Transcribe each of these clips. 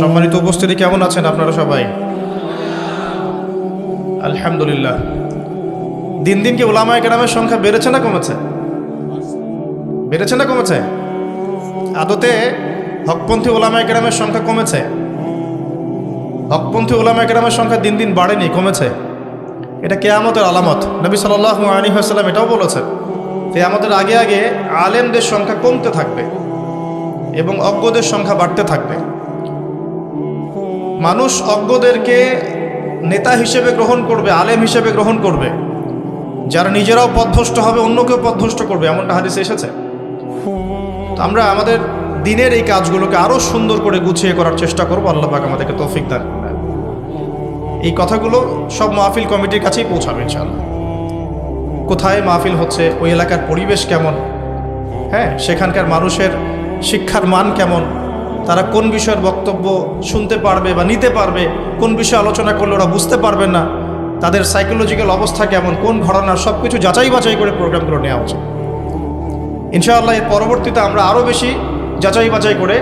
সম্মানিত উপস্থিতি, কেমন আছেন আপনারা সবাই? আলহামদুলিল্লাহ। দিন দিন কি উলামায়ে কেরামের সংখ্যা বেড়েছে না কমেছে? বেড়েছে না কমেছে? আদতে হকপন্থী উলামায়ে কেরামের সংখ্যা কমেছে। হকপন্থী উলামায়ে কেরামের সংখ্যা দিন দিন বাড়েনি, কমেছে। এটা কিয়ামতের আলামত। নবী সাল্লাল্লাহু আলাইহি ওয়াসাল্লাম এটাও বলেছেন, কিয়ামতের আগে আগে আলেমদের সংখ্যা কমতে থাকবে এবং অজ্ঞদের সংখ্যা বাড়তে থাকবে। মানুষ অজ্ঞদেরকে নেতা হিসেবে গ্রহণ করবে, আলেম হিসেবে গ্রহণ করবে, যারা নিজেরাও পথভ্রষ্ট হবে, অন্যকেও পথভ্রষ্ট করবে, এমনটা হাদিসে এসেছে। তো আমরা আমাদের দিনের এই কাজগুলোকে আরও সুন্দর করে গুছিয়ে করার চেষ্টা করবো। আল্লাহ পাক আমাদেরকে তৌফিক দান করবেন। এই কথাগুলো সব মাহফিল কমিটির কাছেই পৌঁছাবে ইনশাআল্লাহ। কোথায় মাহফিল হচ্ছে, ওই এলাকার পরিবেশ কেমন, হ্যাঁ, সেখানকার মানুষের শিক্ষার মান কেমন, তারা কোন বিষয়ের বক্তব্য শুনতে পারবে বা নিতে পারবে, কোন বিষয়ে আলোচনা করলে ওরা বুঝতে পারবেন না, তাদের সাইকোলজিক্যাল অবস্থা কেমন, কোন ঘটনা, সব কিছু যাচাই বাছাই করে প্রোগ্রামগুলো নেওয়া উচিত ইনশাআল্লাহ। এর পরবর্তীতে আমরা আরও বেশি যাচাই বাছাই করে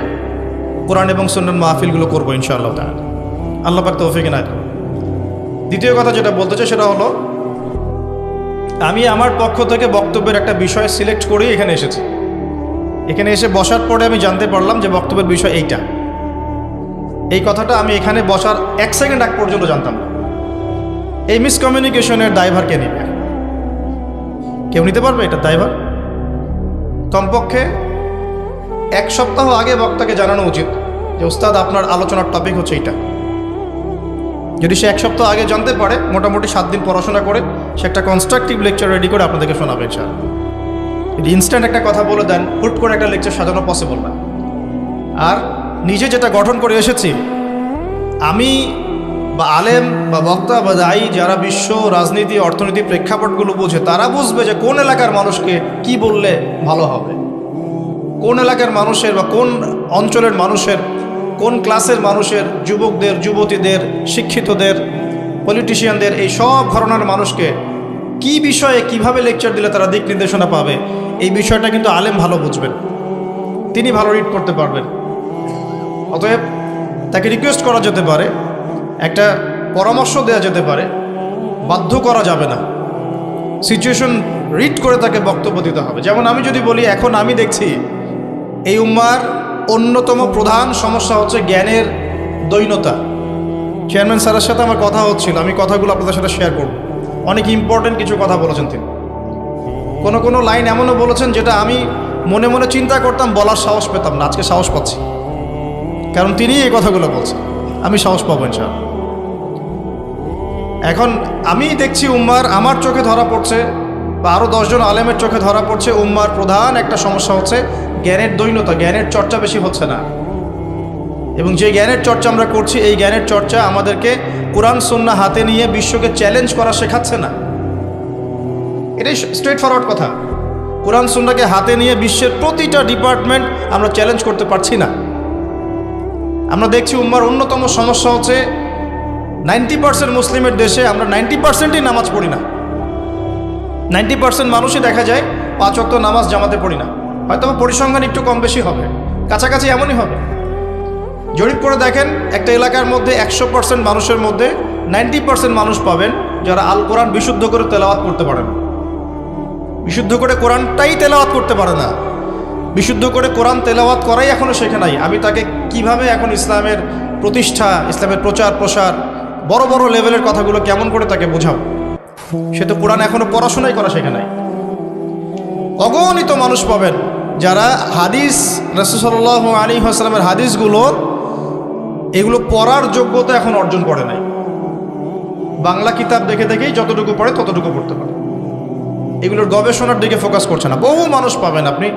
কোরআন এবং সুন্নাহ মাহফিলগুলো করবো ইনশাআল্লাহ তাআলা। আল্লাহ পাক তৌফিক এনায়েত করুন। দ্বিতীয় কথা যেটা বলতে চাই সেটা হলো, আমি আমার পক্ষ থেকে বক্তব্যের একটা বিষয় সিলেক্ট করেই এখানে এসেছি। এখানে এসে বসার পরে আমি জানতে পারলাম যে বক্তব্যের বিষয় এইটা। এই কথাটা আমি এখানে বসার 1 সেকেন্ড আগ পর্যন্ত জানতাম না। এই মিসকমিউনিকেশনের দায়ভার কে নেবে? কেউ নিতে পারবে এটা দায়ভার? কমপক্ষে 1 সপ্তাহ আগে বক্তাকে জানানো উচিত যে উস্তাদ, আপনার আলোচনার টপিক হচ্ছে এইটা। যদি সে 1 সপ্তাহ আগে জানতে পারে, মোটামুটি 7 দিন পড়াশোনা করে সে একটা কনস্ট্রাকটিভ লেকচার রেডি করে আপনাদেরকে শোনাবে ইনশাআল্লাহ। যদি ইনস্ট্যান্ট একটা কথা বলে দেন, হুট করে একটা লেকচার সাজানো পসিবল না। আর নিজে যেটা গঠন করে এসেছি, আমি বা আলেম বা বক্তা বা দায়ী যারা বিশ্ব রাজনীতি অর্থনীতি প্রেক্ষাপটগুলো বোঝে, তারা বুঝবে যে কোন এলাকার মানুষকে কি বললে ভালো হবে, কোন এলাকার মানুষের বা কোন অঞ্চলের মানুষের, কোন ক্লাসের মানুষের, যুবকদের, যুবতীদের, শিক্ষিতদের, পলিটিশিয়ানদের, এই সব ঘরানার মানুষকে কি বিষয়ে কিভাবে লেকচার দিলে তারা দিক নির্দেশনা পাবে, এই বিষয়টা কিন্তু আলেম ভালো বুঝবেন, তিনি ভালো রিড করতে পারবেন। অতএব তাকে রিকোয়েস্ট করা যেতে পারে, একটা পরামর্শ দেওয়া যেতে পারে, বাধ্য করা যাবে না। সিচুয়েশন রিড করে তাকে বক্তব্য দিতে হবে। যেমন আমি যদি বলি, এখন আমি দেখছি এই উম্মার অন্যতম প্রধান সমস্যা হচ্ছে জ্ঞানের দৈন্যতা। চেয়ারম্যান স্যারের সাথে আমার কথা হচ্ছিল, আমি কথাগুলো আপনাদের সাথে শেয়ার করব। অনেক ইম্পর্টেন্ট কিছু কথা বলেছেন তিনি। কোনো লাইন এমনও বলেছেন যেটা আমি মনে মনে চিন্তা করতাম, বলার সাহস পেতাম না, আজকে সাহস পাচ্ছি, কারণ তিনি এই কথাগুলো বলছেন। আমি সাহস পাবো ইনশাআল্লাহ। এখন আমি দেখছি উম্মার, আমার চোখে ধরা পড়ছে বা আরও 10 জন আলেমের চোখে ধরা পড়ছে, উম্মার প্রধান একটা সমস্যা হচ্ছে জ্ঞানের দৈন্যতা। জ্ঞানের চর্চা বেশি হচ্ছে না, এবং যে জ্ঞানের চর্চা আমরা করছি, এই জ্ঞানের চর্চা আমাদেরকে কোরআন সুন্নাহ হাতে নিয়ে বিশ্বকে চ্যালেঞ্জ করা শেখাচ্ছে না। এটাই স্ট্রেট ফরওয়ার্ড কথা। কোরআন সুন্নাহকে হাতে নিয়ে বিশ্বের প্রতিটা ডিপার্টমেন্ট আমরা চ্যালেঞ্জ করতে পারছি না। আমরা দেখছি উম্মার অন্যতম সমস্যা হচ্ছে 90% মুসলিমের দেশে আমরা 90%ই নামাজ পড়ি না। 90% মানুষই দেখা যায় 5 ওয়াক্ত নামাজ জামাতে পড়ি না। হয়তো পরিসংখ্যান একটু কম বেশি হবে, কাছাকাছি এমনই হবে। জরিপ করে দেখেন, একটা এলাকার মধ্যে 100% মানুষের মধ্যে 90% মানুষ পাবেন যারা আল কোরআন বিশুদ্ধ করে তেলাওয়াত করতে পারে না। বিশুদ্ধ করে কোরআনটাই তেলাওয়াত করতে পারে না। বিশুদ্ধ করে কোরআন তেলাওয়াত করাই এখনও শেখে নাই। আমি তাকে কিভাবে এখন ইসলামের প্রতিষ্ঠা, ইসলামের প্রচার প্রসার, বড় বড় লেভেলের কথাগুলো কেমন করে তাকে বোঝাবো? সে তো কোরআন এখনও পড়াশোনাই করা শেখে নাই। অগণিত মানুষ পাবেন যারা হাদিস, রাসূল সাল্লাল্লাহু আলাইহি ওয়াসাল্লামের হাদিসগুলো, এগুলো পড়ার যোগ্যতা এখন অর্জন করে নাই। বাংলা কিতাব দেখে দেখেই যতটুকু পড়ে ততটুকু পড়তে পারে, এগুলোর গবেষণার দিকে ফোকাস করছে না। বহু মানুষ পাবেন আপনি,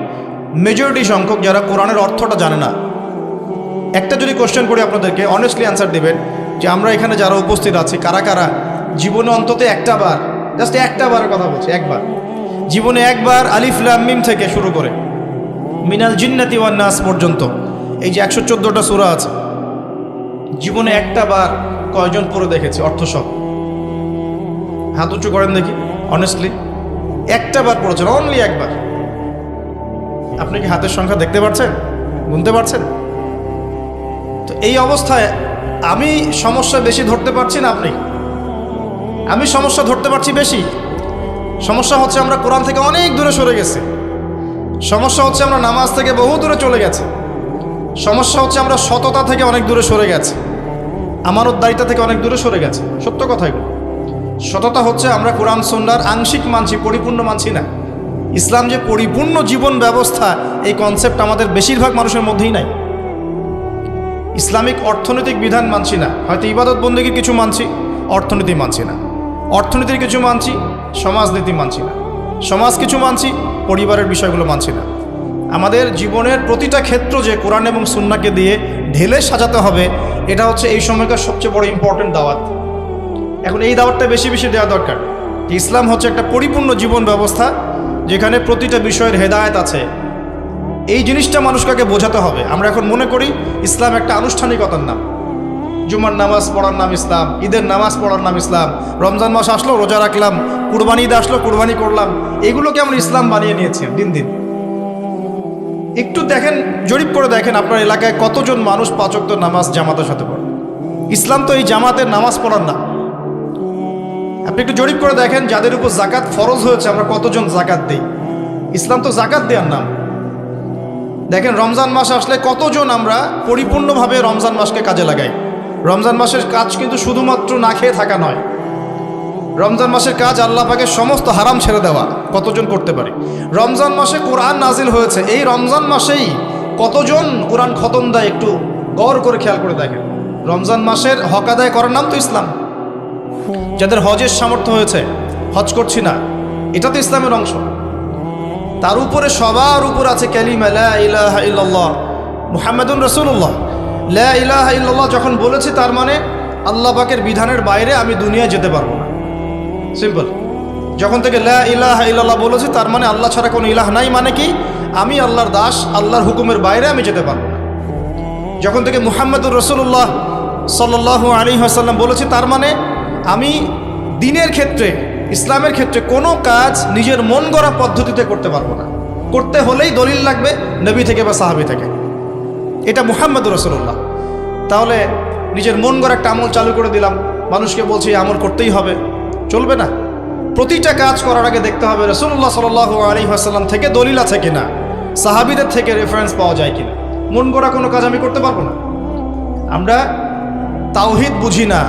মেজরিটি সংখ্যক, যারা কোরআনের অর্থটা জানে না। একটা যদি কোশ্চেন করি আপনাদেরকে, অনেস্টলি অ্যান্সার দেবেন যে আমরা এখানে যারা উপস্থিত আছি, কারা কারা জীবনে অন্তত একটা বার, জাস্ট একটা বারের কথা বলছি, একবার জীবনে একবার আলিফ লাম মিম থেকে শুরু করে মিনাল জিন্নাতি ওয়ান নাস পর্যন্ত এই যে 114টা সূরা আছে, জীবনে একটা বার কয়জন পড়ে দেখেছে অর্থ সব? হাত উঁচু করেন দেখি, অনেস্টলি। একটা বার পড়েছেন, অনলি একবার। আপনি কি হাতের সংখ্যা দেখতে পাচ্ছেন, গুনতে পারছেন? তো এই অবস্থায় আমি সমস্যা বেশি ধরতে পারছি না, আমি সমস্যা ধরতে পারছি বেশি। সমস্যা হচ্ছে আমরা কোরআন থেকে অনেক দূরে সরে গেছি। সমস্যা হচ্ছে আমরা নামাজ থেকে বহু দূরে চলে গেছি। সমস্যা হচ্ছে আমরা সততা থেকে অনেক দূরে সরে গেছি, আমানতদারিতা থেকে অনেক দূরে সরে গেছে। সত্য কথাই বলি। সততা হচ্ছে আমরা কোরআন সুন্নাহর আংশিক মানছি, পরিপূর্ণ মানছি না। ইসলাম যে পরিপূর্ণ জীবন ব্যবস্থা, এই কনসেপ্ট আমাদের বেশিরভাগ মানুষের মধ্যেই নাই। ইসলামিক অর্থনৈতিক বিধান মানছি না, হয়তো ইবাদত বন্দেগীর কিছু মানছি, অর্থনীতি মানছি না। অর্থনীতির কিছু মানছি, সমাজনীতি মানছি না। সমাজ কিছু মানছি, পরিবারের বিষয়গুলো মানছি না। আমাদের জীবনের প্রতিটা ক্ষেত্র যে কোরআন এবং সুন্নাহকে দিয়ে ঢেলে সাজাতে হবে, এটা হচ্ছে এই সময়কার সবচেয়ে বড় ইম্পর্টেন্ট দাওয়াত। এখন এই দাওয়াতটা বেশি বেশি দেওয়া দরকার। ইসলাম হচ্ছে একটা পরিপূর্ণ জীবন ব্যবস্থা, যেখানে প্রতিটা বিষয়ের হেদায়েত আছে। এই জিনিসটা মানুষকে বোঝাতে হবে। আমরা এখন মনে করি ইসলাম একটা আনুষ্ঠানিকতার নাম। জুমার নামাজ পড়ার নাম ইসলাম, ঈদের নামাজ পড়ার নাম ইসলাম, রমজান মাস আসলো রোজা রাখলাম, কুরবানি ঈদ আসলো কুরবানি করলাম, এগুলোকে আমরা ইসলাম বানিয়ে নিয়েছি দিন দিন। একটু দেখেন, জরিপ করে দেখেন আপনার এলাকায় কতজন মানুষ 5 ওয়াক্ত নামাজ জামাতের সাথে পড়ে। ইসলাম তো এই জামাতের নামাজ পড়ার না। আপনি একটু জরিপ করে দেখেন, যাদের উপর জাকাত ফরজ হয়েছে আমরা কতজন জাকাত দেই। ইসলাম তো জাকাত দেওয়ার নাম। দেখেন রমজান মাস আসলে কতজন আমরা পরিপূর্ণভাবে রমজান মাসকে কাজে লাগাই। রমজান মাসের কাজ কিন্তু শুধুমাত্র না খেয়ে থাকা নয়। রমজান মাসের কাজ আল্লাহ পাকের সমস্ত হারাম ছেড়ে দেওয়া। কতজন করতে পারে? রমজান মাসে কোরআন নাজিল হয়েছে, এই রমজান মাসেই কতজন কোরআন খতম দেয় একটু গৌর করে খেয়াল করে দেখেন। রমজান মাসের হক আদায় করার নাম তো ইসলাম। যাদের হজের সামর্থ্য হয়েছে হজ করছি না, এটা তো ইসলামের অংশ। তার উপরে সবার উপর আছে কালিমা লা ইলাহা ইল্লাল্লাহ মুহাম্মাদুর রাসূলুল্লাহ। লা ইলাহা ইল্লাল্লাহ যখন বলেছি, তার মানে আল্লাহ পাকের বিধানের বাইরে আমি দুনিয়ায় যেতে পারবো না। সিম্পল। যখন থেকে লা ইলাহা ইল্লাল্লাহ বলেছি, তার মানে আল্লাহ ছাড়া কোনো ইলাহ নাই, মানে কি আমি আল্লাহর দাস, আল্লাহর হুকুমের বাইরে আমি যেতে পারবো না। যখন থেকে মুহাম্মাদুর রাসূলুল্লাহ সাল্লাল্লাহু আলাইহি ওয়াসাল্লাম বলেছি, তার মানে আমি দ্বীনের ক্ষেত্রে, ইসলামের ক্ষেত্রে কোনো কাজ নিজের মন গড়া পদ্ধতিতে করতে পারবো না। করতে হলেই দলিল লাগবে নবী থেকে বা সাহাবী থেকে। এটা মুহাম্মাদুর রাসূলুল্লাহ। তাহলে নিজের মন গড়া একটা আমল চালু করে দিলাম, মানুষকে বলছি এই আমল করতেই হবে, চলবে না। প্রতিটা কাজ করার আগে দেখতে হবে রাসূলুল্লাহ সাল্লাল্লাহু আলাইহি ওয়াসাল্লাম থেকে দলিল আছে কিনা, সাহাবীদের থেকে রেফারেন্স পাওয়া যায় কিনা। মন গড়া কোনো কাজ আমি করতে পারবো না। আমরা তাওহীদ বুঝি না,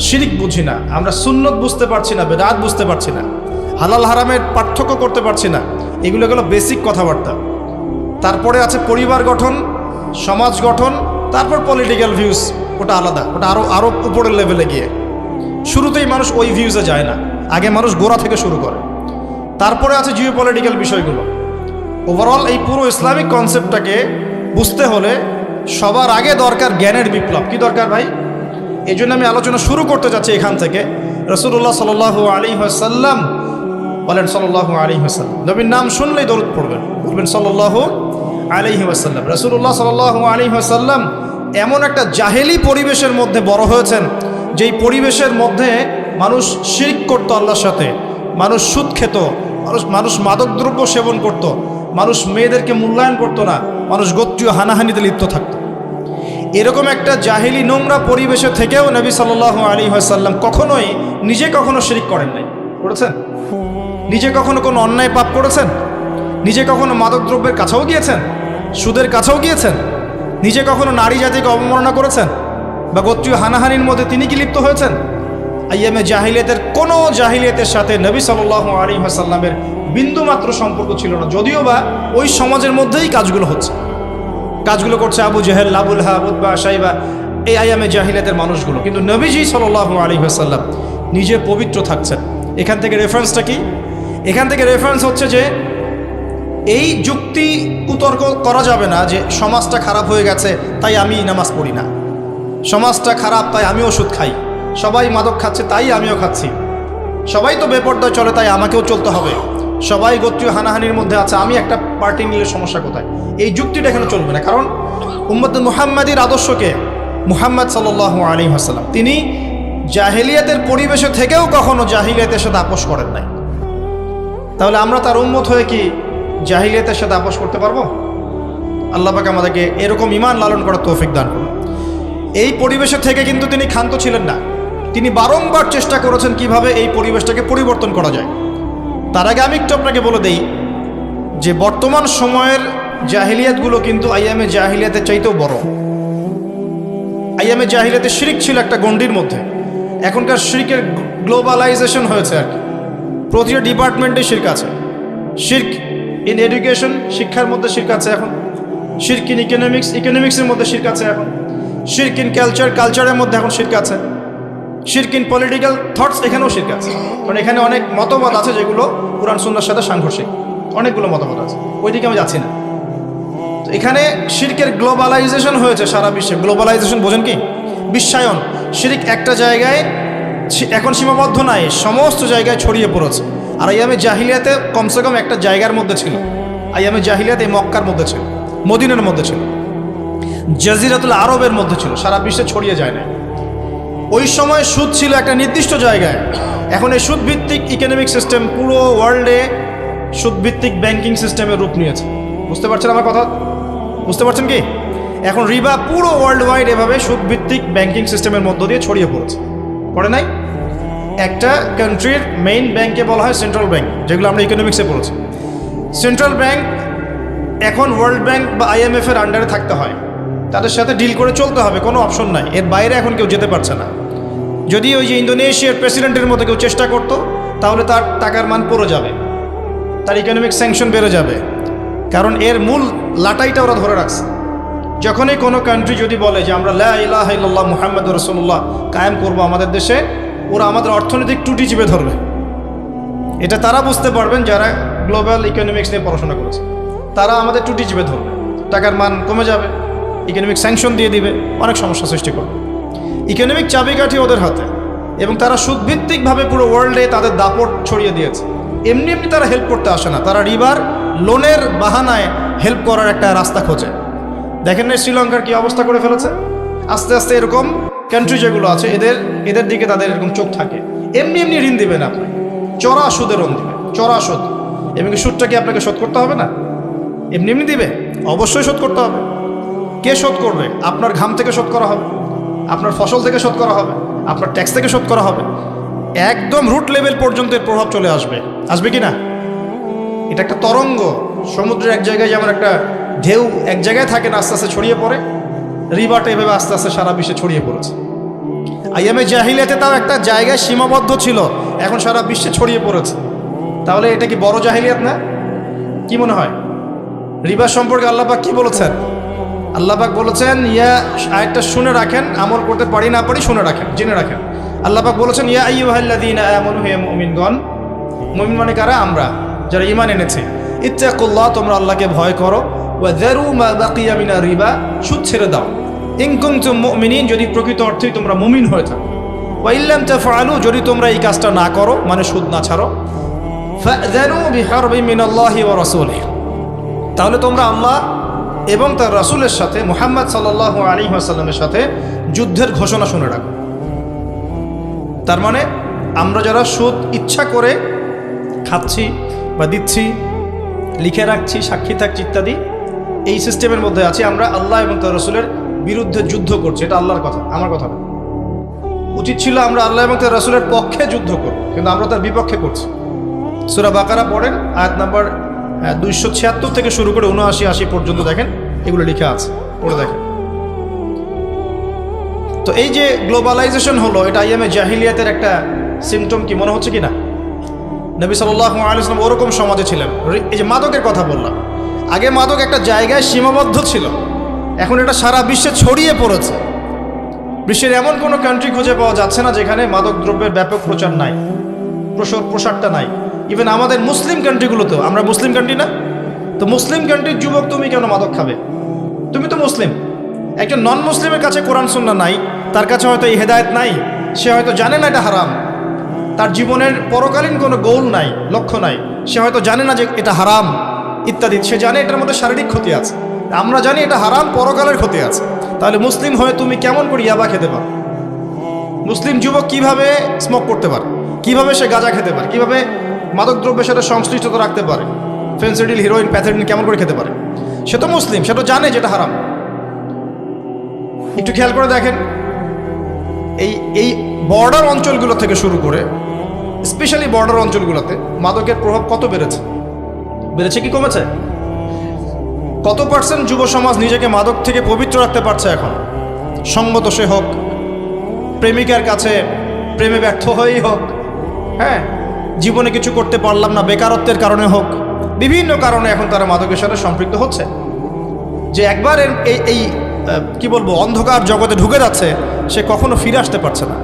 শিরিক বুঝি না, আমরা সুন্নত বুঝতে পারছি না, বেদাত বুঝতে পারছি না, হালাল হারামের পার্থক্য করতে পারছি না। এগুলো হলো বেসিক কথাবার্তা। তারপরে আছে পরিবার গঠন, সমাজ গঠন, তারপর পলিটিক্যাল ভিউজ, ওটা আলাদা, ওটা আরও উপরের লেভেলে গিয়ে। শুরুতেই মানুষ ওই ভিউজে যায় না, আগে মানুষ গোড়া থেকে শুরু করে। তারপরে আছে জিও পলিটিক্যাল বিষয়গুলো। ওভারঅল এই পুরো ইসলামিক কনসেপ্টটাকে বুঝতে হলে সবার আগে দরকার জ্ঞানের বিপ্লব। কি দরকার ভাই? এই জন্য আমি আলোচনা শুরু করতে যাচ্ছি এখান থেকে। রাসূলুল্লাহ সাল্লাল্লাহু আলাইহি ওয়াসাল্লাম বলেন, সাল্লাল্লাহু আলাইহি ওয়াসাল্লাম, নবীর নাম শুনলেই দরুদ পড়বেন, বলবেন সাল্লাল্লাহু আলাইহি ওয়াসাল্লাম। রাসূলুল্লাহ সাল্লাল্লাহু আলাইহি ওয়াসাল্লাম এমন একটা জাহেলি পরিবেশের মধ্যে বড় হয়েছেন, যেই পরিবেশের মধ্যে মানুষ শিরক করতো আল্লাহর সাথে, মানুষ সুদ খেত, মানুষ মাদকদ্রব্য সেবন করত, মানুষ মেয়েদেরকে মূল্যায়ন করতো না, মানুষ গোত্রীয় হানাহানিতে লিপ্ত থাকতো। এরকম একটা জাহেলি নোংরা পরিবেশে থেকেও নবী সাল্লাল্লাহু আলাইহি ওয়াসাল্লাম কখনোই নিজে কখনো শিরক করেন নাই। করেছেন? নিজে কখনো কোনো অন্যায় পাপ করেছেন? নিজে কখনো মাদকদ্রব্যের কাছেও গিয়েছেন? সুদের কাছেও গিয়েছেন? নিজে কখনো নারী জাতিকে অবমাননা করেছেন বা গোত্রীয় হানাহানির মধ্যে তিনি কি লিপ্ত হয়েছেন? আইয়ামে জাহিলিয়াতের কোনো জাহিলিয়াতের সাথে নবী সাল্লাল্লাহু আলাইহি ওয়াসাল্লামের বিন্দুমাত্র সম্পর্ক ছিল না, যদিও বা ওই সমাজের মধ্যেই কাজগুলো হচ্ছে, কাজগুলো করছে আবু জেহেল, আবুল হাব, উতবা, শাইবা, এই আইয়ামে জাহিলিয়াতের মানুষগুলো। কিন্তু নবীজি সাল্লাল্লাহু আলাইহি ওয়াসাল্লাম নিজে পবিত্র থাকছেন। এখান থেকে রেফারেন্সটা কি? এখান থেকে রেফারেন্স হচ্ছে যে এই যুক্তি কুতর্ক করা যাবে না যে সমাজটা খারাপ হয়ে গেছে তাই আমি নামাজ পড়ি না, সমাজটা খারাপ তাই আমিও ওষুধ খাই, সবাই মাদক খাচ্ছে তাই আমিও খাচ্ছি, সবাই তো বেপর্দায় চলে তাই আমাকেও চলতে হবে, সবাই গোত্রীয় হানাহানির মধ্যে আছে, আমি একটা পার্টি নিলে সমস্যা কোথায়? এই যুক্তিটা এখানে চলবে না। কারণ উম্মত মুহাম্মাদির আদর্শকে মুহাম্মদ সাল্লাল্লাহু আলাইহি ওয়াসাল্লাম তিনি জাহেলিয়াতের পরিবেশে থেকেও কখনো জাহিলিয়াতের সাথে আপোষ করেন নাই। তাহলে আমরা তার উম্মত হয়ে কি জাহিলিয়াতের সাথে আপোষ করতে পারবো? আল্লাহ পাক আমাদেরকে এরকম ঈমান লালন করার তৌফিক দান করুন। এই পরিবেশে থেকে কিন্তু তিনি ক্ষান্ত ছিলেন না, তিনি বারংবার চেষ্টা করেছেন কিভাবে এই পরিবেশটাকে পরিবর্তন করা যায়। তার আগে আমি একটু আপনাকে বলে দেই যে বর্তমান সময়ের জাহিলিয়াতগুলো কিন্তু আইয়ামে জাহিলিয়াতের চাইতেও বড়। আইয়ামে জাহিলিয়াতে শিরক ছিল একটা গণ্ডির মধ্যে, এখনকার শিরকের গ্লোবালাইজেশন হয়েছে আর কি। প্রতিটা ডিপার্টমেন্টে শিরক আছে। শিরক ইন এডুকেশন, শিক্ষার মধ্যে শিরক আছে এখন। শিরক ইন ইকোনমিক্স, ইকোনমিক্সের মধ্যে শিরক আছে এখন। শিরক ইন কালচার, কালচারের মধ্যে এখন শিরক আছে। শিরক ইন পলিটিক্যাল থটস, এখানেও শিরক আছে। কারণ এখানে অনেক মতবাদ আছে যেগুলো কুরআন সুন্নাহর সাথে সাংঘর্ষিক, অনেকগুলো মতবাদ আছে, ওইদিকে আমি যাচ্ছি না। তো এখানে শিরকের গ্লোবালাইজেশন হয়েছে সারা বিশ্বে। গ্লোবালাইজেশন বোঝেন কি? বিশ্বায়ন। শিরক একটা জায়গায় এখন সীমাবদ্ধ নাই, সমস্ত জায়গায় ছড়িয়ে পড়েছে। আর আইয়ামে জাহিলিয়াতে কমসে কম একটা জায়গার মধ্যে ছিল। আইয়ামে জাহিলিয়াতে মক্কার মধ্যে ছিল, মদিনার মধ্যে ছিল, জাজিরাতুল আরবের মধ্যে ছিল, সারা বিশ্বে ছড়িয়ে যায় না। ওই সময় সুদ ছিল একটা নির্দিষ্ট জায়গায়। এখন এই সুদভিত্তিক ইকোনমিক সিস্টেম পুরো ওয়ার্ল্ডে সুদভিত্তিক ব্যাংকিং সিস্টেমের রূপ নিয়েছে। বুঝতে পারছেন আমার কথা? বুঝতে পারছেন কি? এখন রিবা পুরো ওয়ার্ল্ড ওয়াইড এভাবে সুদভিত্তিক ব্যাংকিং সিস্টেমের মধ্য দিয়ে ছড়িয়ে পড়েছে। পড়ে নাই? একটা কান্ট্রির মেইন ব্যাংকে বলা হয় সেন্ট্রাল ব্যাংক, যেগুলো আমরা ইকোনমিক্সে পড়েছি। সেন্ট্রাল ব্যাংক এখন ওয়ার্ল্ড ব্যাংক বা IMF এর আন্ডারে থাকতে হয়, তাদের সাথে ডিল করে চলতে হবে, কোনো অপশন নাই। এর বাইরে এখন কেউ যেতে পারছে না। যদি ওই যে ইন্দোনেশিয়ার প্রেসিডেন্টের মতো কেউ চেষ্টা করতো, তাহলে তার টাকার মান পড়ে যাবে, তার ইকোনমিক স্যাংশন বেড়ে যাবে। কারণ এর মূল লাটাইটা ওরা ধরে রাখছে। যখনই কোনো কান্ট্রি যদি বলে যে আমরা লা ইলাহা ইল্লাল্লাহ মুহাম্মাদুর রাসূলুল্লাহ কায়েম করবো আমাদের দেশে, ওরা আমাদের অর্থনৈতিক টুটি চিপে ধরবে। এটা তারা বুঝতে পারবেন যারা গ্লোবাল ইকোনমিক্স নিয়ে পড়াশোনা করেছে। তারা আমাদের টুটি চিপে ধরবে, টাকার মান কমে যাবে, ইকোনমিক স্যাংশন দিয়ে দিবে, অনেক সমস্যা সৃষ্টি করবে। ইকোনমিক চাবিকাঠি ওদের হাতে, এবং তারা সুদভিত্তিকভাবে পুরো ওয়ার্ল্ডে তাদের দাপট ছড়িয়ে দিয়েছে। এমনি এমনি তারা হেল্প করতে আসে না, তারা রিবার লোনের বাহানায় হেল্প করার একটা রাস্তা খোঁজে। দেখেন না শ্রীলঙ্কার কি অবস্থা করে ফেলেছে। আস্তে আস্তে এরকম কান্ট্রি যেগুলো আছে এদের দিকে তাদের এরকম চোখ থাকে। এমনি এমনি ঋণ দিবে না, আপনি চড়া সুদের ঋণ দিবে, চড়া সুদ। এবং সুদটা কি আপনাকে শোধ করতে হবে না? এমনি এমনি দিবে? অবশ্যই শোধ করতে হবে। কে শোধ করবে? আপনার ঘাম থেকে শোধ করা হবে, আপনার ফসল থেকে শোধ করা হবে, আপনার ট্যাক্স থেকে শোধ করা হবে। একদম রুট লেভেল পর্যন্ত এর প্রভাব চলে আসবে। আসবে কি না? এটা একটা তরঙ্গ। সমুদ্রের এক জায়গায় যেমন একটা ঢেউ এক জায়গায় থাকে না, আস্তে আস্তে ছড়িয়ে পড়ে, রিভারটা এভাবে আস্তে আস্তে সারা বিশ্বে ছড়িয়ে পড়েছে। আইয়ামে জাহিলিয়াতে তাও একটা জায়গায় সীমাবদ্ধ ছিল, এখন সারা বিশ্বে ছড়িয়ে পড়েছে। তাহলে এটা কি বড় জাহিলিয়াত না? কি মনে হয়? রিবা সম্পর্কে আল্লাহ পাক কি বলেছেন? আল্লাহ পাক বলেছেন, আয়াতটা শুনে রাখেন, আমল করতে পারি না পারি শুনে রাখেন, জেনে রাখেন। আল্লাহ পাক বলেছেন, ইয়া আইয়ুহাল্লাযীনা আমানু, হে মুমিনগণ। মুমিন মানে কারা? আমরা যারা ঈমান এনেছি। ইত্তাকুল্লাহ, তোমরা আল্লাহকে ভয় করো। ওয়া যারু মা বাকিয়া মিনার রিবা, সুদ ছেড়ে দাও। ইন কুনতুম মুমিনিন, যদি প্রকৃত অর্থেই তোমরা মুমিন হয়ে থাকো। ওয়া ইল্লাম তাফআলু, যদি তোমরা এই কাজটা না করো, মানে সুদ না ছাড়ো, ফাযানু বিহারবিন মিনাল্লাহি ওয়া রাসূলিহি, তাহলে তোমরা আল্লাহ এবং তার রাসূলের সাথে, মুহাম্মদ সাল্লাল্লাহু আলাইহি ওয়াসাল্লামের সাথে যুদ্ধের ঘোষণা শুনে রাখো। তার মানে আমরা যারা সুদ ইচ্ছা করে খাচ্ছি বা দিচ্ছি, লিখে রাখছি, সাক্ষী থাকছি ইত্যাদি, এই সিস্টেমের মধ্যে আছি, আমরা আল্লাহ এবং তার রাসূলের বিরুদ্ধে যুদ্ধ করছি। এটা আল্লাহর কথা, আমার কথা না। উচিত ছিল আমরা আল্লাহ এবং তার রাসূলের পক্ষে যুদ্ধ করব, কিন্তু আমরা তার বিপক্ষে করছি। সূরা বাকারা পড়েন, আয়াত নাম্বার 276 থেকে শুরু করে 79-80 পর্যন্ত দেখেন, এগুলো লেখা আছে, পড়ে দেখেন। তো এই যে গ্লোবালাইজেশন হলো, এটা আইয়ামে জাহিলিয়াতের একটা সিমটম কি মনে হচ্ছে কি না? নবী সাল্লাল্লাহু আলাইহি ওয়াসাল্লাম ওরকম সমাজে ছিলেন। এই যে মাদকের কথা বললাম, আগে মাদক একটা জায়গায় সীমাবদ্ধ ছিল, এখন এটা সারা বিশ্বে ছড়িয়ে পড়েছে। বিশ্বের এমন কোনো কান্ট্রি খুঁজে পাওয়া যাচ্ছে না যেখানে মাদক দ্রব্যের ব্যাপক প্রচার নাই, প্রসারটা নাই। ইভেন আমাদের মুসলিম কান্ট্রিগুলোতেও, আমরা মুসলিম কান্ট্রি না? তো মুসলিম কান্ট্রির যুবক তুমি কেন মাদক খাবে? তুমি তো মুসলিম। একজন নন মুসলিমের কাছে কোরআন সুন্নাহ নাই, তার কাছে হয়তো এই হেদায়েত নাই, সে হয়তো জানে না এটা হারাম, তার জীবনের পরকালীন কোনো গোল নাই, লক্ষ্য নাই, সে হয়তো জানে না যে এটা হারাম ইত্যাদি। সে জানে এটার মধ্যে শারীরিক ক্ষতি আছে, আমরা জানি এটা হারাম, পরকালের ক্ষতি আছে। তাহলে মুসলিম হয়ে তুমি কেমন করে ইয়াবা খেতে পারো? মুসলিম যুবক কিভাবে স্মোক করতে পারে, কিভাবে সে গাঁজা খেতে পারে, কিভাবে মাদকদ্রব্যের সাথে সংশ্লিষ্টতা রাখতে পারে, ফেন্সিডিল, হিরোইন, প্যাথেডিন কেমন করে খেতে পারে? সে তো মুসলিম, সে তো জানে যেটা হারাম। একটু খেয়াল করে দেখেন, এই বর্ডার অঞ্চলগুলো থেকে শুরু করে স্পেশালি বর্ডার অঞ্চলগুলোতে মাদকের প্রভাব কত বেড়েছে? বেড়েছে কি কমেছে? কত পার্সেন্ট যুব সমাজ নিজেকে মাদক থেকে পবিত্র রাখতে পারছে এখন? সঙ্গদোষে হোক, প্রেমিকার কাছে প্রেমে ব্যর্থ হয়েই হোক, হ্যাঁ, জীবনে কিছু করতে পারলাম না বেকারত্বের কারণে হোক, বিভিন্ন কারণে এখন তারা মাদকের সাথে সম্পৃক্ত হচ্ছে। যে একবার এই কি বলবো অন্ধকার জগতে ঢুকে যাচ্ছে, সে কখনো ফিরে আসতে পারছে না।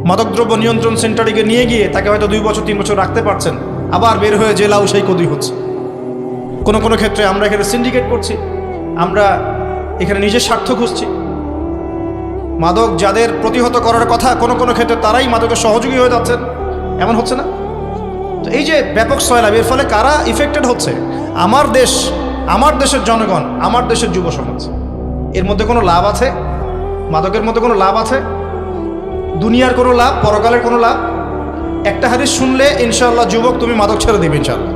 মাদকদ্রব্য নিয়ন্ত্রণ সেন্টারে নিয়ে গিয়ে তাকে হয়তো 2 বছর 3 বছর রাখতে পারছেন, আবার বের হয়ে জেলাও সেই কদই হচ্ছে। কোনো কোনো ক্ষেত্রে আমরা এখানে সিন্ডিকেট করছি, আমরা এখানে নিজের স্বার্থ খুঁজছি। মাদক যাদের প্রতিহত করার কথা, কোনো কোনো ক্ষেত্রে তারাই মাদকের সহযোগী হয়ে যাচ্ছেন, এমন হচ্ছে না? তো এই যে ব্যাপক সয়লাভ, এর ফলে কারা ইফেক্টেড হচ্ছে? আমার দেশ, আমার দেশের জনগণ, আমার দেশের যুব সমাজ। এর মধ্যে কোনো লাভ আছে? মাদকের মধ্যে কোনো লাভ আছে? দুনিয়ার কোনো লাভ, পরকালের কোনো লাভ? একটা হাদিস শুনলে ইনশাআল্লাহ যুবক তুমি মাদক ছেড়ে দিবে ইনশাআল্লাহ,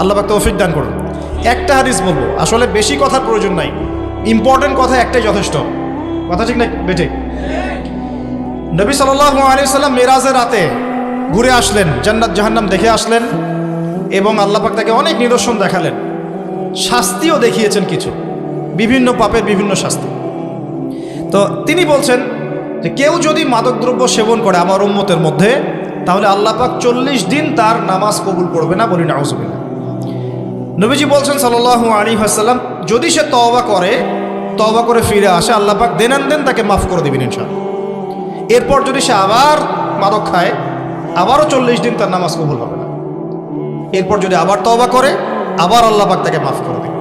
আল্লাহ পাক তৌফিক দান করুন। একটা হাদিস বলবো, আসলে বেশি কথার প্রয়োজন নাই, ইম্পর্টেন্ট কথা একটাই যথেষ্ট। কথা ঠিক না বেঠিক? নবী সাল্লাল্লাহু আলাইহি সাল্লাম মেরাজের রাতে ঘুরে আসলেন, জান্নাত জাহান্নাম দেখে আসলেন, এবং আল্লাহ পাক তাকে অনেক নিদর্শন দেখালেন, শাস্তিও দেখিয়েছেন কিছু, বিভিন্ন পাপের বিভিন্ন শাস্তি। তো তিনি বলছেন যে কেউ যদি মাদকদ্রব্য সেবন করে আমার উম্মতের মধ্যে, তাহলে আল্লাহ পাক 40 দিন তার নামাজ কবুল করবে না, বলি নাউজুবিল্লাহ। নবীজি বলছেন সাল্লাল্লাহু আলাইহি ওয়াসাল্লাম, যদি সে তওবা করে ফিরে আসে, আল্লাহ পাক দেন তাকে মাফ করে দিবেন ইনশাআল্লাহ। এরপর যদি সে আবার মাদক খায়, আবারও 40 দিন তার নামাজ কবুল হবে না। এরপর যদি আবার তওবা করে, আবার আল্লাহ পাক তাকে মাফ করে দিবেন।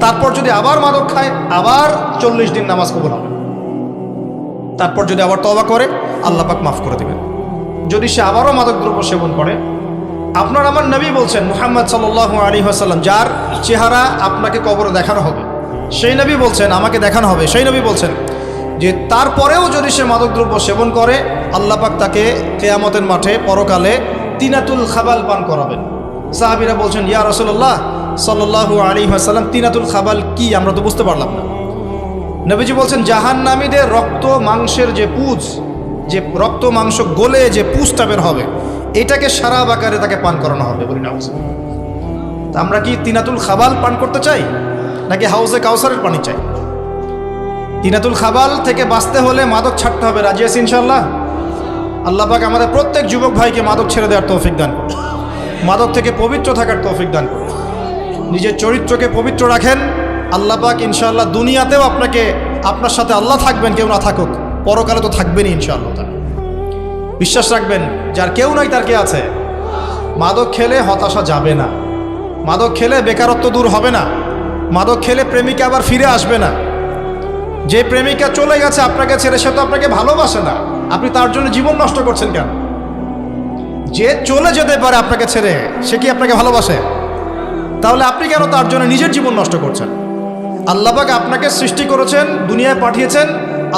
তারপর যদি আবার মাদক খায়, আবার 40 দিন নামাজ কবুল হবে। তারপর যদি আবার তওবা করে, আল্লাহ পাক মাফ করে দিবেন। যদি সে আবারও মাদকদ্রব্য সেবন করে, আপনার আমার নবী বলছেন মুহাম্মদ সাল্লাল্লাহু আলাইহি ওয়াসাল্লাম, যার চেহারা আপনাকে কবরে দেখানো হবে, সেই নবী বলছেন, আমাকে দেখানো হবে, সেই নবী বলছেন যে তারপরেও যদি সে মাদকদ্রব্য সেবন করে, আল্লাহ পাক তাকে কিয়ামতের মাঠে পরকালে তিনাতুল খাবাল পান করাবেন। সাহাবীরা বলছেন, ইয়া রাসূলুল্লাহ সাল্লাল্লাহু আলাইহি ওয়াসাল্লাম, তিনাতুল খাবাল কি? আমরা তো বুঝতে পারলাম না। নবীজি বলছেন, জাহান্নামীদের রক্ত মাংসের যে পুঁজ, যে রক্ত মাংস গলে যে পুঁজটা বের হবে, এটাকে সারা বাকারে তাকে পান করানো হবে, বলি না? আমরা কি তিনাতুল খাবাল পান করতে চাই, নাকি হাউজে কাউসারের পানি চাই? তিনাতুল খাবাল থেকে বাঁচতে হলে মাদক ছাড়তে হবে, রাজি আছি ইনশাআল্লাহ? আল্লাহ পাক আমাদের প্রত্যেক যুবক ভাইকে মাদক ছেড়ে দেওয়ার তৌফিক দান করুন, মাদক থেকে পবিত্র থাকার তৌফিক দান করুন। নিজের চরিত্রকে পবিত্র রাখেন, আল্লাহ পাক ইনশাআল্লাহ দুনিয়াতেও আপনার সাথে আল্লাহ থাকবেন, কেউ না থাকুক, পরকালে তো থাকবেনই ইনশাআল্লাহ। বিশ্বাস রাখবেন, যার কেউ নাই তার কে আছে। মাদক খেলে হতাশা যাবে না, মাদক খেলে বেকারত্ব দূর হবে না, মাদক খেলে প্রেমিকা আবার ফিরে আসবে না। যে প্রেমিকা চলে গেছে আপনাকে ছেড়ে, সে তো আপনাকে ভালোবাসে না, আপনি তার জন্য জীবন নষ্ট করছেন কেন? যে চলে যেতে পারে আপনাকে ছেড়ে, সে কি আপনাকে ভালোবাসে? তাহলে আপনি কেন তার জন্য নিজের জীবন নষ্ট করছেন? আল্লাহ পাক আপনাকে সৃষ্টি করেছেন, দুনিয়ায় পাঠিয়েছেন,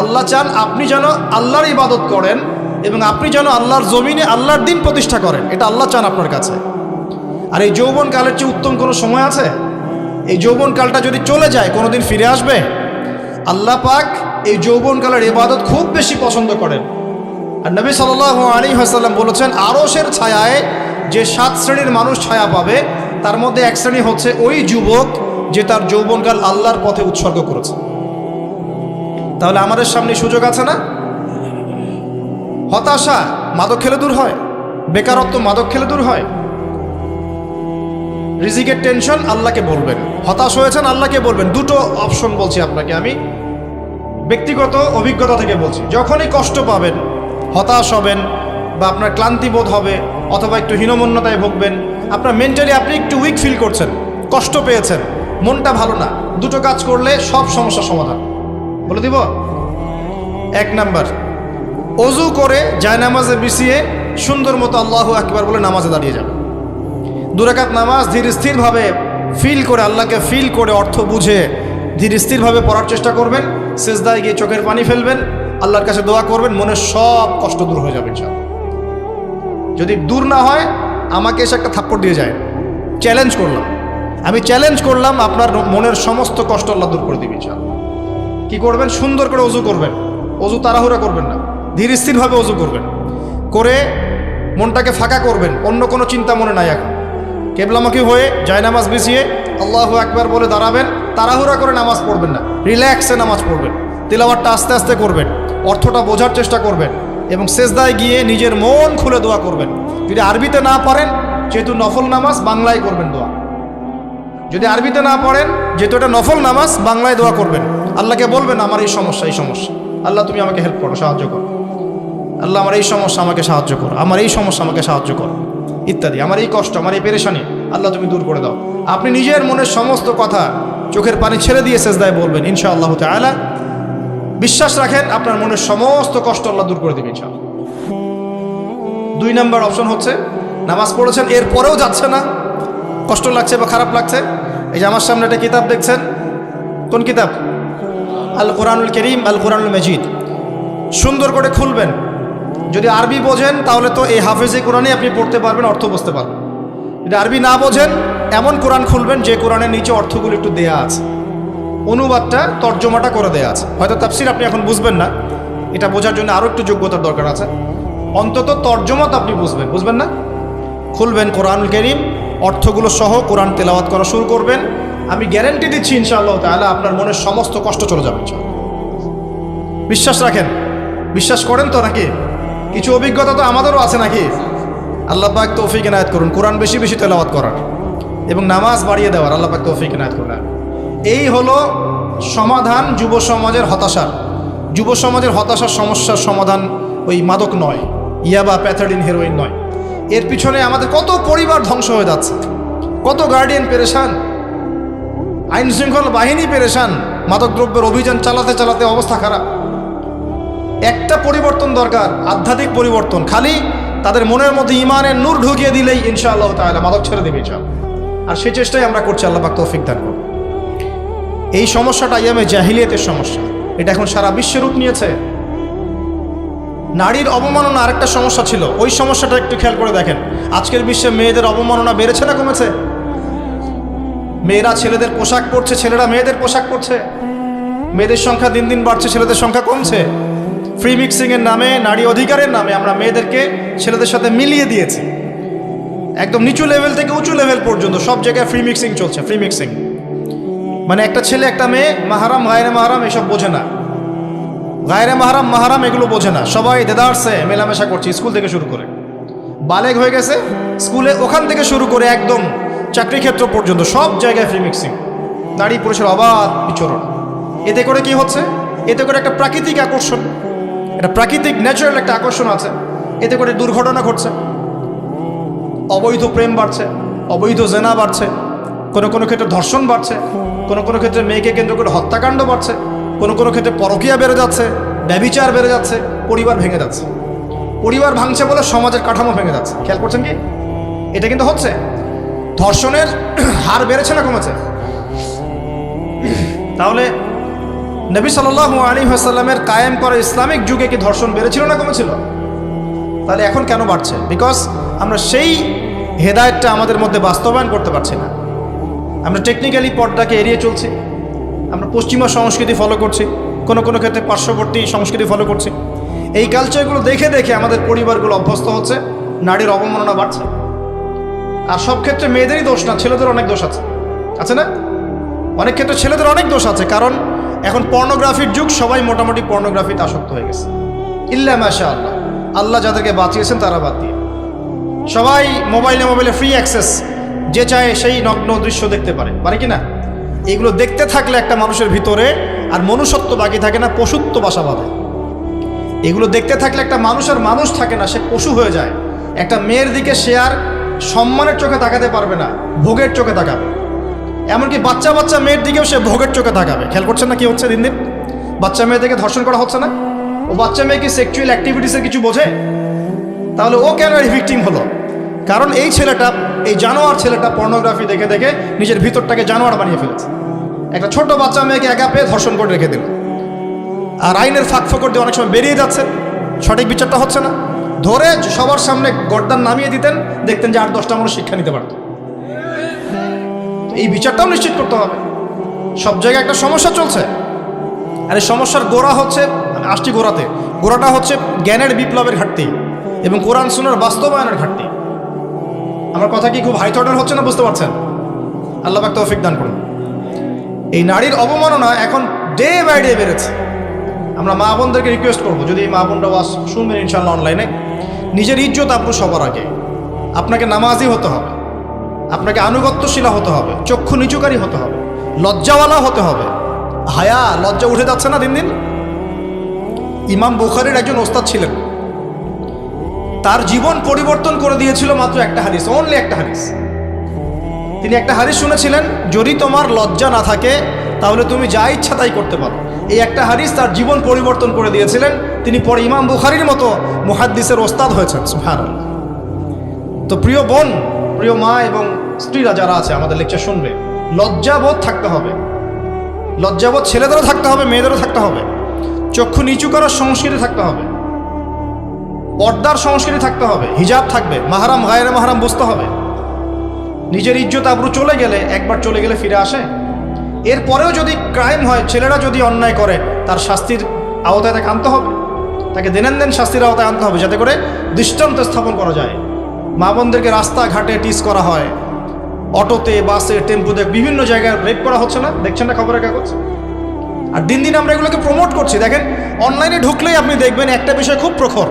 আল্লাহ চান আপনি যেন আল্লাহর ইবাদত করেন এবং আপনি যেন আল্লাহর জমিনে আল্লাহর দিন প্রতিষ্ঠা করেন, এটা আল্লাহ চান আপনার কাছে। আর এই যৌবনকালের চেয়ে উত্তম কোনো সময় আছে? এই যৌবনকালটা যদি চলে যায়, কোনোদিন ফিরে আসবে? আল্লাহ পাক এই যৌবনকালের ইবাদত খুব বেশি পছন্দ করেন। আর নবী সাল্লাল্লাহু আলাইহি ওয়াসাল্লাম বলেছেন, আরশের ছায়ায় যে 7 শ্রেণীর মানুষ ছায়া পাবে, তার মধ্যে এক শ্রেণী হচ্ছে ওই যুবক যে তার যৌবনকাল আল্লাহর পথে উৎসর্গ করেছে। তাহলে আমাদের সামনে সুযোগ আছে না? হতাশা মাদক খেলে দূর হয়, বেকারত্ব মাদক খেলে দূর হয়, রিজিকের টেনশন আল্লাহকে বলবেন, হতাশ হয়েছেন আল্লাহকে বলবেন। দুটো অপশন বলছি আপনাকে, আমি ব্যক্তিগত অভিজ্ঞতা থেকে বলছি। যখনই কষ্ট পাবেন, হতাশ হবেন, বা আপনার ক্লান্তি বোধ হবে, অথবা একটু হীনমন্যতায় ভুগবেন, আপনার মেন্টালি আপনি একটু উইক ফিল করছেন, কষ্ট পেয়েছেন, মনটা ভালো না, দুটো কাজ করলে সব সমস্যার সমাধান। বলে দিব। 1 নাম্বার, অজু করে জায়নামাজে বিছিয়ে সুন্দর মতো আল্লাহু আকবার বলে নামাজে দাঁড়িয়ে যাবেন। 2 রাকাত নামাজ ধীর স্থিরভাবে ফিল করে, আল্লাহকে ফিল করে, অর্থ বুঝে ধীর স্থিরভাবে পড়ার চেষ্টা করবেন। সিজদায় গিয়ে চোখের পানি ফেলবেন, আল্লাহর কাছে দোয়া করবেন, মনের সব কষ্ট দূর হয়ে যাবে ইনশাআল্লাহ। যদি দূর না হয়, আমাকে এসে একটা থাপ্পড় দিয়ে যায়, চ্যালেঞ্জ করলাম। আমি চ্যালেঞ্জ করলাম, আপনার মনের সমস্ত কষ্ট আল্লাহ দূর করে দিবে ইনশাআল্লাহ। কি করবেন? সুন্দর করে ওযু করবেন। ওযু তাড়াহুড়া করবেন না, ধীর স্থিরভাবে ওযু করবেন, করে মনটাকে ফাঁকা করবেন, অন্য কোনো চিন্তা মনে নাই। এখন কেবলামুখী হয়ে জায়নামাজ বিছিয়ে আল্লাহু আকবার বলে দাঁড়াবেন। তাড়াহুড়া করে নামাজ পড়বেন না, রিল্যাক্সে নামাজ পড়বেন, তিলাওয়াতটা আস্তে আস্তে করবেন, অর্থটা বোঝার চেষ্টা করবেন এবং সেজদায় গিয়ে নিজের মন খুলে দোয়া করবেন। যদি আরবিতে না পারেন, যেহেতু নফল নামাজ, বাংলায় করবেন দোয়া। যদি আরবিতে না পড়েন, যেহেতু এটা নফল নামাজ, বাংলায় দোয়া করবেন। আল্লাহকে বলবেন আমার এই সমস্যা, আল্লাহ তুমি আমাকে হেল্প করো, সাহায্য করো। আল্লাহ আমার এই সমস্যা আমাকে সাহায্য করো, আমার এই সমস্যা আমাকে সাহায্য করো ইত্যাদি। আমার এই কষ্ট, আমার এই পেরেশানি আল্লাহ তুমি দূর করে দাও। আপনি নিজের মনের সমস্ত কথা চোখের পানি ছেড়ে দিয়ে সেজদায় বলবেন ইনশাআল্লাহ তাআলা। বিশ্বাস রাখেন আপনার মনের সমস্ত কষ্ট আল্লাহ দূর করে দেবে ইনশাআল্লাহ। 2 নম্বর অপশন হচ্ছে, নামাজ পড়েছেন এরপরেও যাচ্ছে না, কষ্ট লাগছে বা খারাপ লাগছে। এই যে আমার সামনে একটা কিতাব দেখছেন, কোন কিতাব? আল কোরআনুল কারীম, আল কোরআনুল মাজিদ। সুন্দর করে খুলবেন। যদি আরবি বোঝেন তাহলে তো এই হাফেজে কোরআনই আপনি পড়তে পারবেন, অর্থ বুঝতে পারবেন। যদি আরবি না বোঝেন, এমন কোরআন খুলবেন যে কোরআনের নিচে অর্থগুলো একটু দেয়া আছে, অনুবাদটা তর্জমাটা করে দেয়া আছে। হয়তো তাফসির আপনি এখন বুঝবেন না, এটা বোঝার জন্য আরও একটু যোগ্যতার দরকার আছে। অন্তত তর্জমা তো আপনি বুঝবেন না? খুলবেন কোরআনুল কারীম, অর্থগুলো সহ কোরআন তেলাওয়াত করা শুরু করবেন। আমি গ্যারান্টি দিচ্ছি ইনশাআল্লাহ তাআলা আপনার মনের সমস্ত কষ্ট চলে যাবে ইনশাআল্লাহ। বিশ্বাস রাখেন, বিশ্বাস করেন তো নাকি? কিছু অভিজ্ঞতা তো আমাদেরও আছে নাকি? আল্লাহ পাক তৌফিক এনায়েত করুন কোরআন বেশি বেশি তেলাওয়াত করার এবং নামাজ বাড়িয়ে দেওয়ার। আল্লাহ পাক তৌফিক এনায়েত করুন। এই হলো সমাধান যুব সমাজের হতাশার। যুব সমাজের হতাশার সমস্যার সমাধান ওই মাদক নয়, ইয়াবা, প্যাথাডিন, হেরোইন নয়। এর পিছনে আমাদের কত পরিবার ধ্বংস হয়ে যাচ্ছে, কত গার্ডিয়ান পেরেশান, আইন শৃঙ্খলা বাহিনী পেরেশান, মাদকদ্রব্যের অভিযান চালাতে চালাতে অবস্থা খারাপ। একটা পরিবর্তন দরকার, আধ্যাত্মিক পরিবর্তন। খালি তাদের মনের মধ্যে ইমানের নূর ঢুকিয়ে দিলেই ইনশাআল্লাহ তাআলা মাদক ছেড়ে দেবে ইনশাআল্লাহ। আর সেই চেষ্টাই আমরা করছি, আল্লাহ পাক তৌফিক দান করুন। এই সমস্যাটা আইয়ামে জাহিলিয়াতের সমস্যা, এটা এখন সারা বিশ্বে রূপ নিয়েছে। নারীর অবমাননা আরেকটা সমস্যা ছিল, ওই সমস্যাটা একটু খেয়াল করে দেখেন। আজকের বিশ্বে মেয়েদের অবমাননা বেড়েছে না কমেছে? মেয়েরা ছেলেদের পোশাক পরছে, ছেলেরা মেয়েদের পোশাক পরছে। মেয়েদের সংখ্যা দিন দিন বাড়ছে, ছেলেদের সংখ্যা কমছে। ফ্রি মিক্সিংয়ের নামে, নারী অধিকারের নামে আমরা মেয়েদেরকে ছেলেদের সাথে মিলিয়ে দিয়েছি। একদম নিচু লেভেল থেকে উঁচু লেভেল পর্যন্ত সব জায়গায় ফ্রি মিক্সিং চলছে। ফ্রি মিক্সিং মানে একটা ছেলে একটা মেয়ে, মাহারাম গায়রে মাহারাম এসব বোঝে না, গায়রে মাহারাম মাহারাম এগুলো বোঝে না। সবাই দেদারসে মেলামেশা করছে, স্কুল থেকে শুরু করে বালেগ হয়ে গেছে স্কুলে, ওখান থেকে শুরু করে একদম চাকরি ক্ষেত্র পর্যন্ত সব জায়গায় ফ্রি মিক্সিং, নারী পুরুষের অবাধ বিচরণ। এতে করে কি হচ্ছে? এতে করে একটা প্রাকৃতিক আকর্ষণ, একটা প্রাকৃতিক ন্যাচারাল একটা আকর্ষণ আছে, এতে করে দুর্ঘটনা ঘটছে, অবৈধ প্রেম বাড়ছে, অবৈধ জেনা বাড়ছে, কোনো কোনো ক্ষেত্রে ধর্ষণ বাড়ছে, কোনো কোনো ক্ষেত্রে মেয়েকে কেন্দ্র করে হত্যাকাণ্ড বাড়ছে, কোনো কোনো ক্ষেত্রে পরকীয়া বেড়ে যাচ্ছে, ব্যভিচার বেড়ে যাচ্ছে, পরিবার ভেঙে যাচ্ছে। পরিবার ভাঙছে বলে সমাজের কাঠামো ভেঙে যাচ্ছে। খেয়াল করছেন কি? এটা কিন্তু হচ্ছে। ধর্ষণের হার বেড়েছে না কমেছে? তাহলে নবী সাল্লাল্লাহু আলাইহি ওয়াসাল্লামের কায়েম করা ইসলামিক যুগে কি ধর্ষণ বেড়েছিল না কমেছিল? তাহলে এখন কেন বাড়ছে? বিকজ আমরা সেই হেদায়েতটা আমাদের মধ্যে বাস্তবায়ন করতে পারছি না। আমরা টেকনিক্যালি পর্দাকে এড়িয়ে চলছি, আমরা পশ্চিমা সংস্কৃতি ফলো করছি, কোনো কোনো ক্ষেত্রে পার্শ্ববর্তী সংস্কৃতি ফলো করছি। এই কালচারগুলো দেখে দেখে আমাদের পরিবারগুলো অভ্যস্ত হচ্ছে, নারীর অবমাননা বাড়ছে। আর সব ক্ষেত্রে মেয়েদেরই দোষ না, ছেলেদের অনেক দোষ আছে, আছে না? অনেক ক্ষেত্রে ছেলেদের অনেক দোষ আছে, কারণ এখন পর্নোগ্রাফির যুগ, সবাই মোটামুটি পর্নোগ্রাফিতে আসক্ত হয়ে গেছে। ইল্লা মাশাআল্লাহ, আল্লাহ যাদেরকে বাঁচিয়েছেন তারা বাদ দিয়ে সবাই মোবাইলে ফ্রি অ্যাক্সেস, যে চায় সেই নগ্ন দৃশ্য দেখতে পারে কি না? এগুলো দেখতে থাকলে একটা মানুষের ভিতরে আর মনুষ্যত্ব বাকি থাকে না, পশুত্ব বাসা বাঁধে। এগুলো দেখতে থাকলে একটা মানুষের মানুষ থাকে না, সে পশু হয়ে যায়। একটা মেয়ের দিকে সে আর সম্মানের চোখে তাকাতে পারবে না, ভোগের চোখে তাকাবে। এমনকি বাচ্চা বাচ্চা মেয়ের দিকেও সে ভোগের চোখে তাকাবে। খেয়াল করছেন না কি হচ্ছে দিন দিন? বাচ্চা মেয়েদেরকে ধর্ষণ করা হচ্ছে না? ও বাচ্চা মেয়ে কি সেক্সুয়াল অ্যাক্টিভিটিসের কিছু বোঝে? তাহলে ও কেন ভিকটিম হলো? কারণ এই ছেলেটা, এই জানোয়ার ছেলেটা পর্নোগ্রাফি দেখে দেখে নিজের ভিতরটাকে জানোয়ার বানিয়ে ফেলেছে। একটা ছোট বাচ্চা মেয়েকে একা পেয়ে ধর্ষণ করে রেখে দিল। আর আইনের ফাঁক ফোকর দিয়ে অনেক সময় বেরিয়ে যাচ্ছে, সঠিক বিচারটা হচ্ছে না। ধরে সবার সামনে গর্দান নামিয়ে দিতেন, দেখতেন যে 8-10টা মানুষ শিক্ষা নিতে পারত। এই বিচারটাও নিশ্চিত করতে হবে। সব জায়গায় একটা সমস্যা চলছে, আর এই সমস্যার গোড়া হচ্ছে, আমি আসছি গোড়াতে, গোড়াটা হচ্ছে জ্ঞানের বিপ্লবের ঘাটতি এবং কোরআন সুন্নাহর বাস্তবায়নের ঘাটতি। আমার কথা কি খুব হাই থটের হচ্ছে না, বুঝতে পারছেন? আল্লাহ পাক তৌফিক দান করুন। এই নারীর অবমাননা এখন ডে বাই ডে বেড়েছে। আমরা মা বোনদেরকে রিকোয়েস্ট করবো, যদি এই মা বোনরা ওয়াজ শুনবেন ইনশাল্লাহ অনলাইনে, নিজের ইজ্জত আব্রু সবার আগে। আপনাকে নামাজি হতে হবে, আপনাকে আনুগত্যশীলা হতে হবে, চক্ষু নিচুকারী হতে হবে, লজ্জাওয়ালা হতে হবে। হায়া লজ্জা উঠে যাচ্ছে না দিন দিন। ইমাম বুখারীর একজন ওস্তাদ ছিলেন, তার জীবন পরিবর্তন করে দিয়েছিল মাত্র একটা হাদিস, অনলি একটা হাদিস। তিনি একটা হাদিস শুনেছিলেন, যদি তোমার লজ্জা না থাকে তাহলে তুমি যা ইচ্ছা তাই করতে পারো। এই একটা হাদিস তার জীবন পরিবর্তন করে দিয়েছিলেন। তিনি পরে ইমাম বুখারীর মতো মুহাদ্দিসের ওস্তাদ হয়েছেন। সুবহানাল্লাহ। তো প্রিয় বোন, প্রিয় মা এবং স্ত্রীরা যারা আছে আমাদের লেকচার শুনবে, লজ্জাবোধ থাকতে হবে। লজ্জাবোধ ছেলেদেরও থাকতে হবে, মেয়েদেরও থাকতে হবে। চক্ষু নিচু করার সংস্কৃতি থাকতে হবে, পর্দার সংস্কৃতি থাকতে হবে, হিজাব থাকবে, মাহারাম গায়রে মাহারাম বুঝতে হবে। নিজের ইজ্জত আবরু চলে গেলে, একবার চলে গেলে ফিরে আসে। এরপরেও যদি ক্রাইম হয়, ছেলেরা যদি অন্যায় করে, তার শাস্তির আওতায় তাকে আনতে হবে, তাকে দেন শাস্তির আওতায় আনতে হবে, যাতে করে দৃষ্টান্ত স্থাপন করা যায়। মা বোনদেরকে রাস্তাঘাটে টিস করা হয়, অটোতে, বাসে, টেম্পুতে, বিভিন্ন জায়গায় রেপ করা হচ্ছে না, দেখছেন না খবরের কাগজ? আর দিন দিন আমরা এগুলোকে প্রমোট করছি। দেখেন, অনলাইনে ঢুকলেই আপনি দেখবেন একটা বিষয় খুব প্রখর।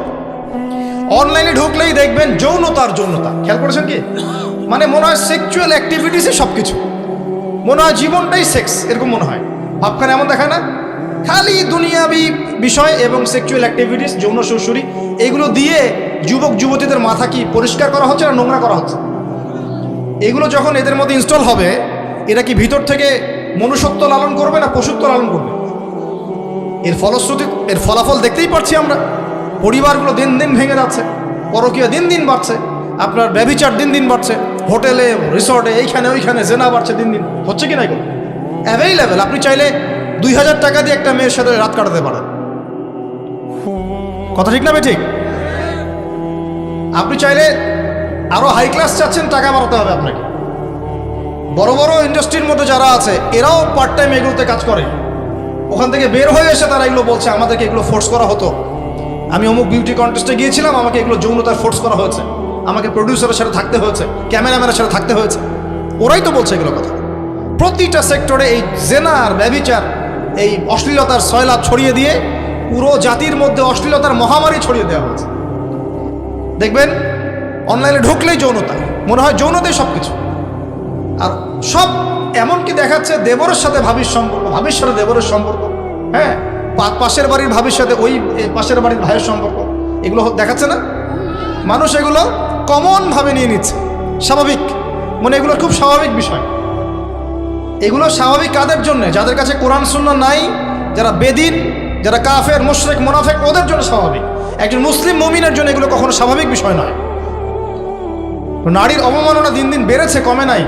অনলাইনে ঢুকলেই দেখবেন যৌনতার যৌনতা। খেয়াল করেছেন কি? মানে মনে হয় সেক্সুয়াল অ্যাক্টিভিটিসই সব কিছু, মনে হয় জীবনটাই সেক্স, এরকম মনে হয়। ভাবখানে এমন দেখায় না? খালি দুনিয়াবি বিষয় এবং সেক্সুয়াল অ্যাক্টিভিটিস, যৌন সুরসুরি, এগুলো দিয়ে যুবক যুবতীদের মাথা কি পরিষ্কার করা হচ্ছে না নোংরা করা হচ্ছে? এগুলো যখন এদের মধ্যে ইনস্টল হবে, এরা কি ভিতর থেকে মনুষ্যত্ব লালন করবে না পশুত্ব লালন করবে? এর ফলশ্রুতি, এর ফলাফল দেখতেই পাচ্ছি আমরা। পরিবারগুলো দিন দিন ভেঙে যাচ্ছে, পরকীয়া দিন দিন বাড়ছে, আপনার ব্যভিচার দিন দিন বাড়ছে, হোটেলে, রিসর্টে, এইখানে ওইখানে জেনা বাড়ছে দিন দিন। হচ্ছে কি না? এগুলো অ্যাভেইলেবল। আপনি চাইলে 2000 টাকা দিয়ে একটা মেয়ের সাথে রাত কাটাতে পারেন। কথা ঠিক না বে ঠিক? আপনি চাইলে আরো হাই ক্লাস চাচ্ছেন, টাকা বাড়াতে হবে আপনাকে। বড় বড় ইন্ডাস্ট্রির মধ্যে যারা আছে, এরাও পার্ট টাইম এগুলোতে কাজ করে। ওখান থেকে বের হয়ে এসে তারা এগুলো বলছে, আমাদেরকে এগুলো ফোর্স করা হতো। আমি অমুক বিউটি কন্টেস্টে গিয়েছিলাম, আমাকে এগুলো যৌনতার ফোর্স করা হয়েছে, আমাকে প্রডিউসারের সাথে থাকতে হয়েছে, ক্যামেরাম্যানের সাথে থাকতে হয়েছে। ওরাই তো বলছে এগুলো কথা। প্রতিটা সেক্টরে এই জেনার, ব্যভিচার, এই অশ্লীলতার সয়লাভ ছড়িয়ে দিয়ে পুরো জাতির মধ্যে অশ্লীলতার মহামারী ছড়িয়ে দেওয়া হয়েছে। দেখবেন অনলাইনে ঢুকলেই যৌনতা, মনে হয় যৌনতাই সব কিছু। আর সব এমনকি দেখাচ্ছে দেবরের সাথে ভাবির সম্পর্ক, ভাবির সাথে দেবরের সম্পর্ক, হ্যাঁ, পাশের বাড়ির ভাবির সাথে ওই পাশের বাড়ির ভাইয়ের সম্পর্ক, এগুলো দেখাচ্ছে না? মানুষ এগুলো কমনভাবে নিয়ে নিচ্ছে, স্বাভাবিক, মানে এগুলো খুব স্বাভাবিক বিষয়। এগুলো স্বাভাবিক কাদের জন্য? যাদের কাছে কোরআন সুন্নাহ নাই, যারা বেদিন, যারা কাফের, মুশরিক, মুনাফিক, ওদের জন্য স্বাভাবিক। একজন মুসলিম মুমিনের জন্য এগুলো কখনো স্বাভাবিক বিষয় নয়। নারীর অবমাননা দিন দিন বেড়েছে, কমে নাই।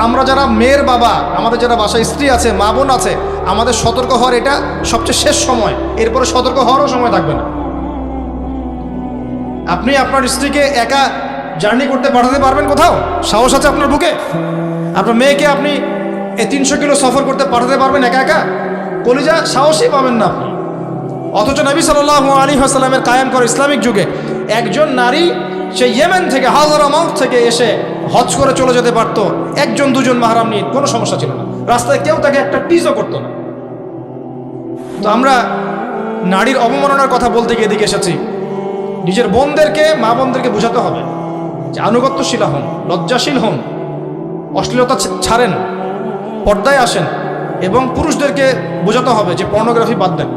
আমরা যারা মেয়ের বাবা, আমাদের যারা বাসায় স্ত্রী আছে, মা বোন আছে, আমাদের সতর্ক হওয়ার এটা সবচেয়ে শেষ সময়। এরপরে সতর্ক হওয়ারও সময় থাকবে না। আপনি আপনার স্ত্রীকে একা জার্নি করতে পাঠাতে পারবেন কোথাও? সাহস আছে আপনার বুকে? আপনার মেয়েকে আপনি 300 কিলো সফর করতে পাঠাতে পারবেন একা একা? কলিজা সাহসই পাবেন না আপনি। অথচ নবী সাল্লাল্লাহু আলাইহি ওয়াসাল্লামের কায়েম করা ইসলামিক যুগে একজন নারী সে ইয়েমেন থেকে, হাজারামাউত থেকে এসে হজ করে চলে যেতে পারতো, একজন দুজন মাহরাম নিয়ে, কোনো সমস্যা ছিল না। রাস্তায় কেউ তাকে একটা টিজও করতো না। তো আমরা নারীর অবমাননার কথা বলতে গিয়ে এদিকে এসেছি। নিজের বোনদেরকে, মা বোনদেরকে বোঝাতে হবে যে আনুগত্যশীলা হন, লজ্জাশীল হন, অশ্লীলতা ছাড়েন, পর্দায় আসেন। এবং পুরুষদেরকে বোঝাতে হবে যে পর্নোগ্রাফি বাদ দেন,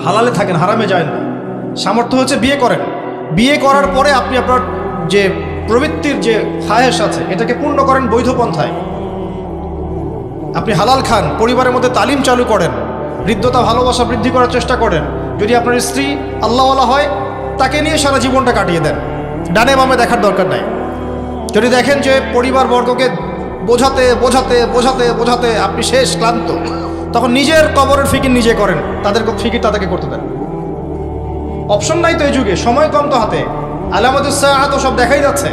হালালে থাকেন, হারামে যায় না। সামর্থ্য হচ্ছে বিয়ে করেন, বিয়ে করার পরে আপনি আপনার যে প্রবৃত্তির যে খায়েশ আছে এটাকে পূর্ণ করেন বৈধ পন্থায়। আপনি হালাল খান, পরিবারের মধ্যে তালিম চালু করেন, হৃদ্যতা, ভালোবাসা বৃদ্ধি করার চেষ্টা করেন। যদি আপনার স্ত্রী আল্লাহওয়ালা হয়, তাকে নিয়ে সারা জীবনটা কাটিয়ে দেন, ডানে বামে দেখার দরকার নাই। যদি দেখেন যে পরিবারবর্গকে বোঝাতে বোঝাতে বোঝাতে বোঝাতে আপনি শেষ, ক্লান্ত, তখন নিজের কবরের ফিকির নিজে করেন, তাদের ফিকির তাদেরকে করতে দেন। অপশন নাই তো এই যুগে, সময় কম তো হাতে। আলামাতুস সাআ তো সব দেখাই যাচ্ছে,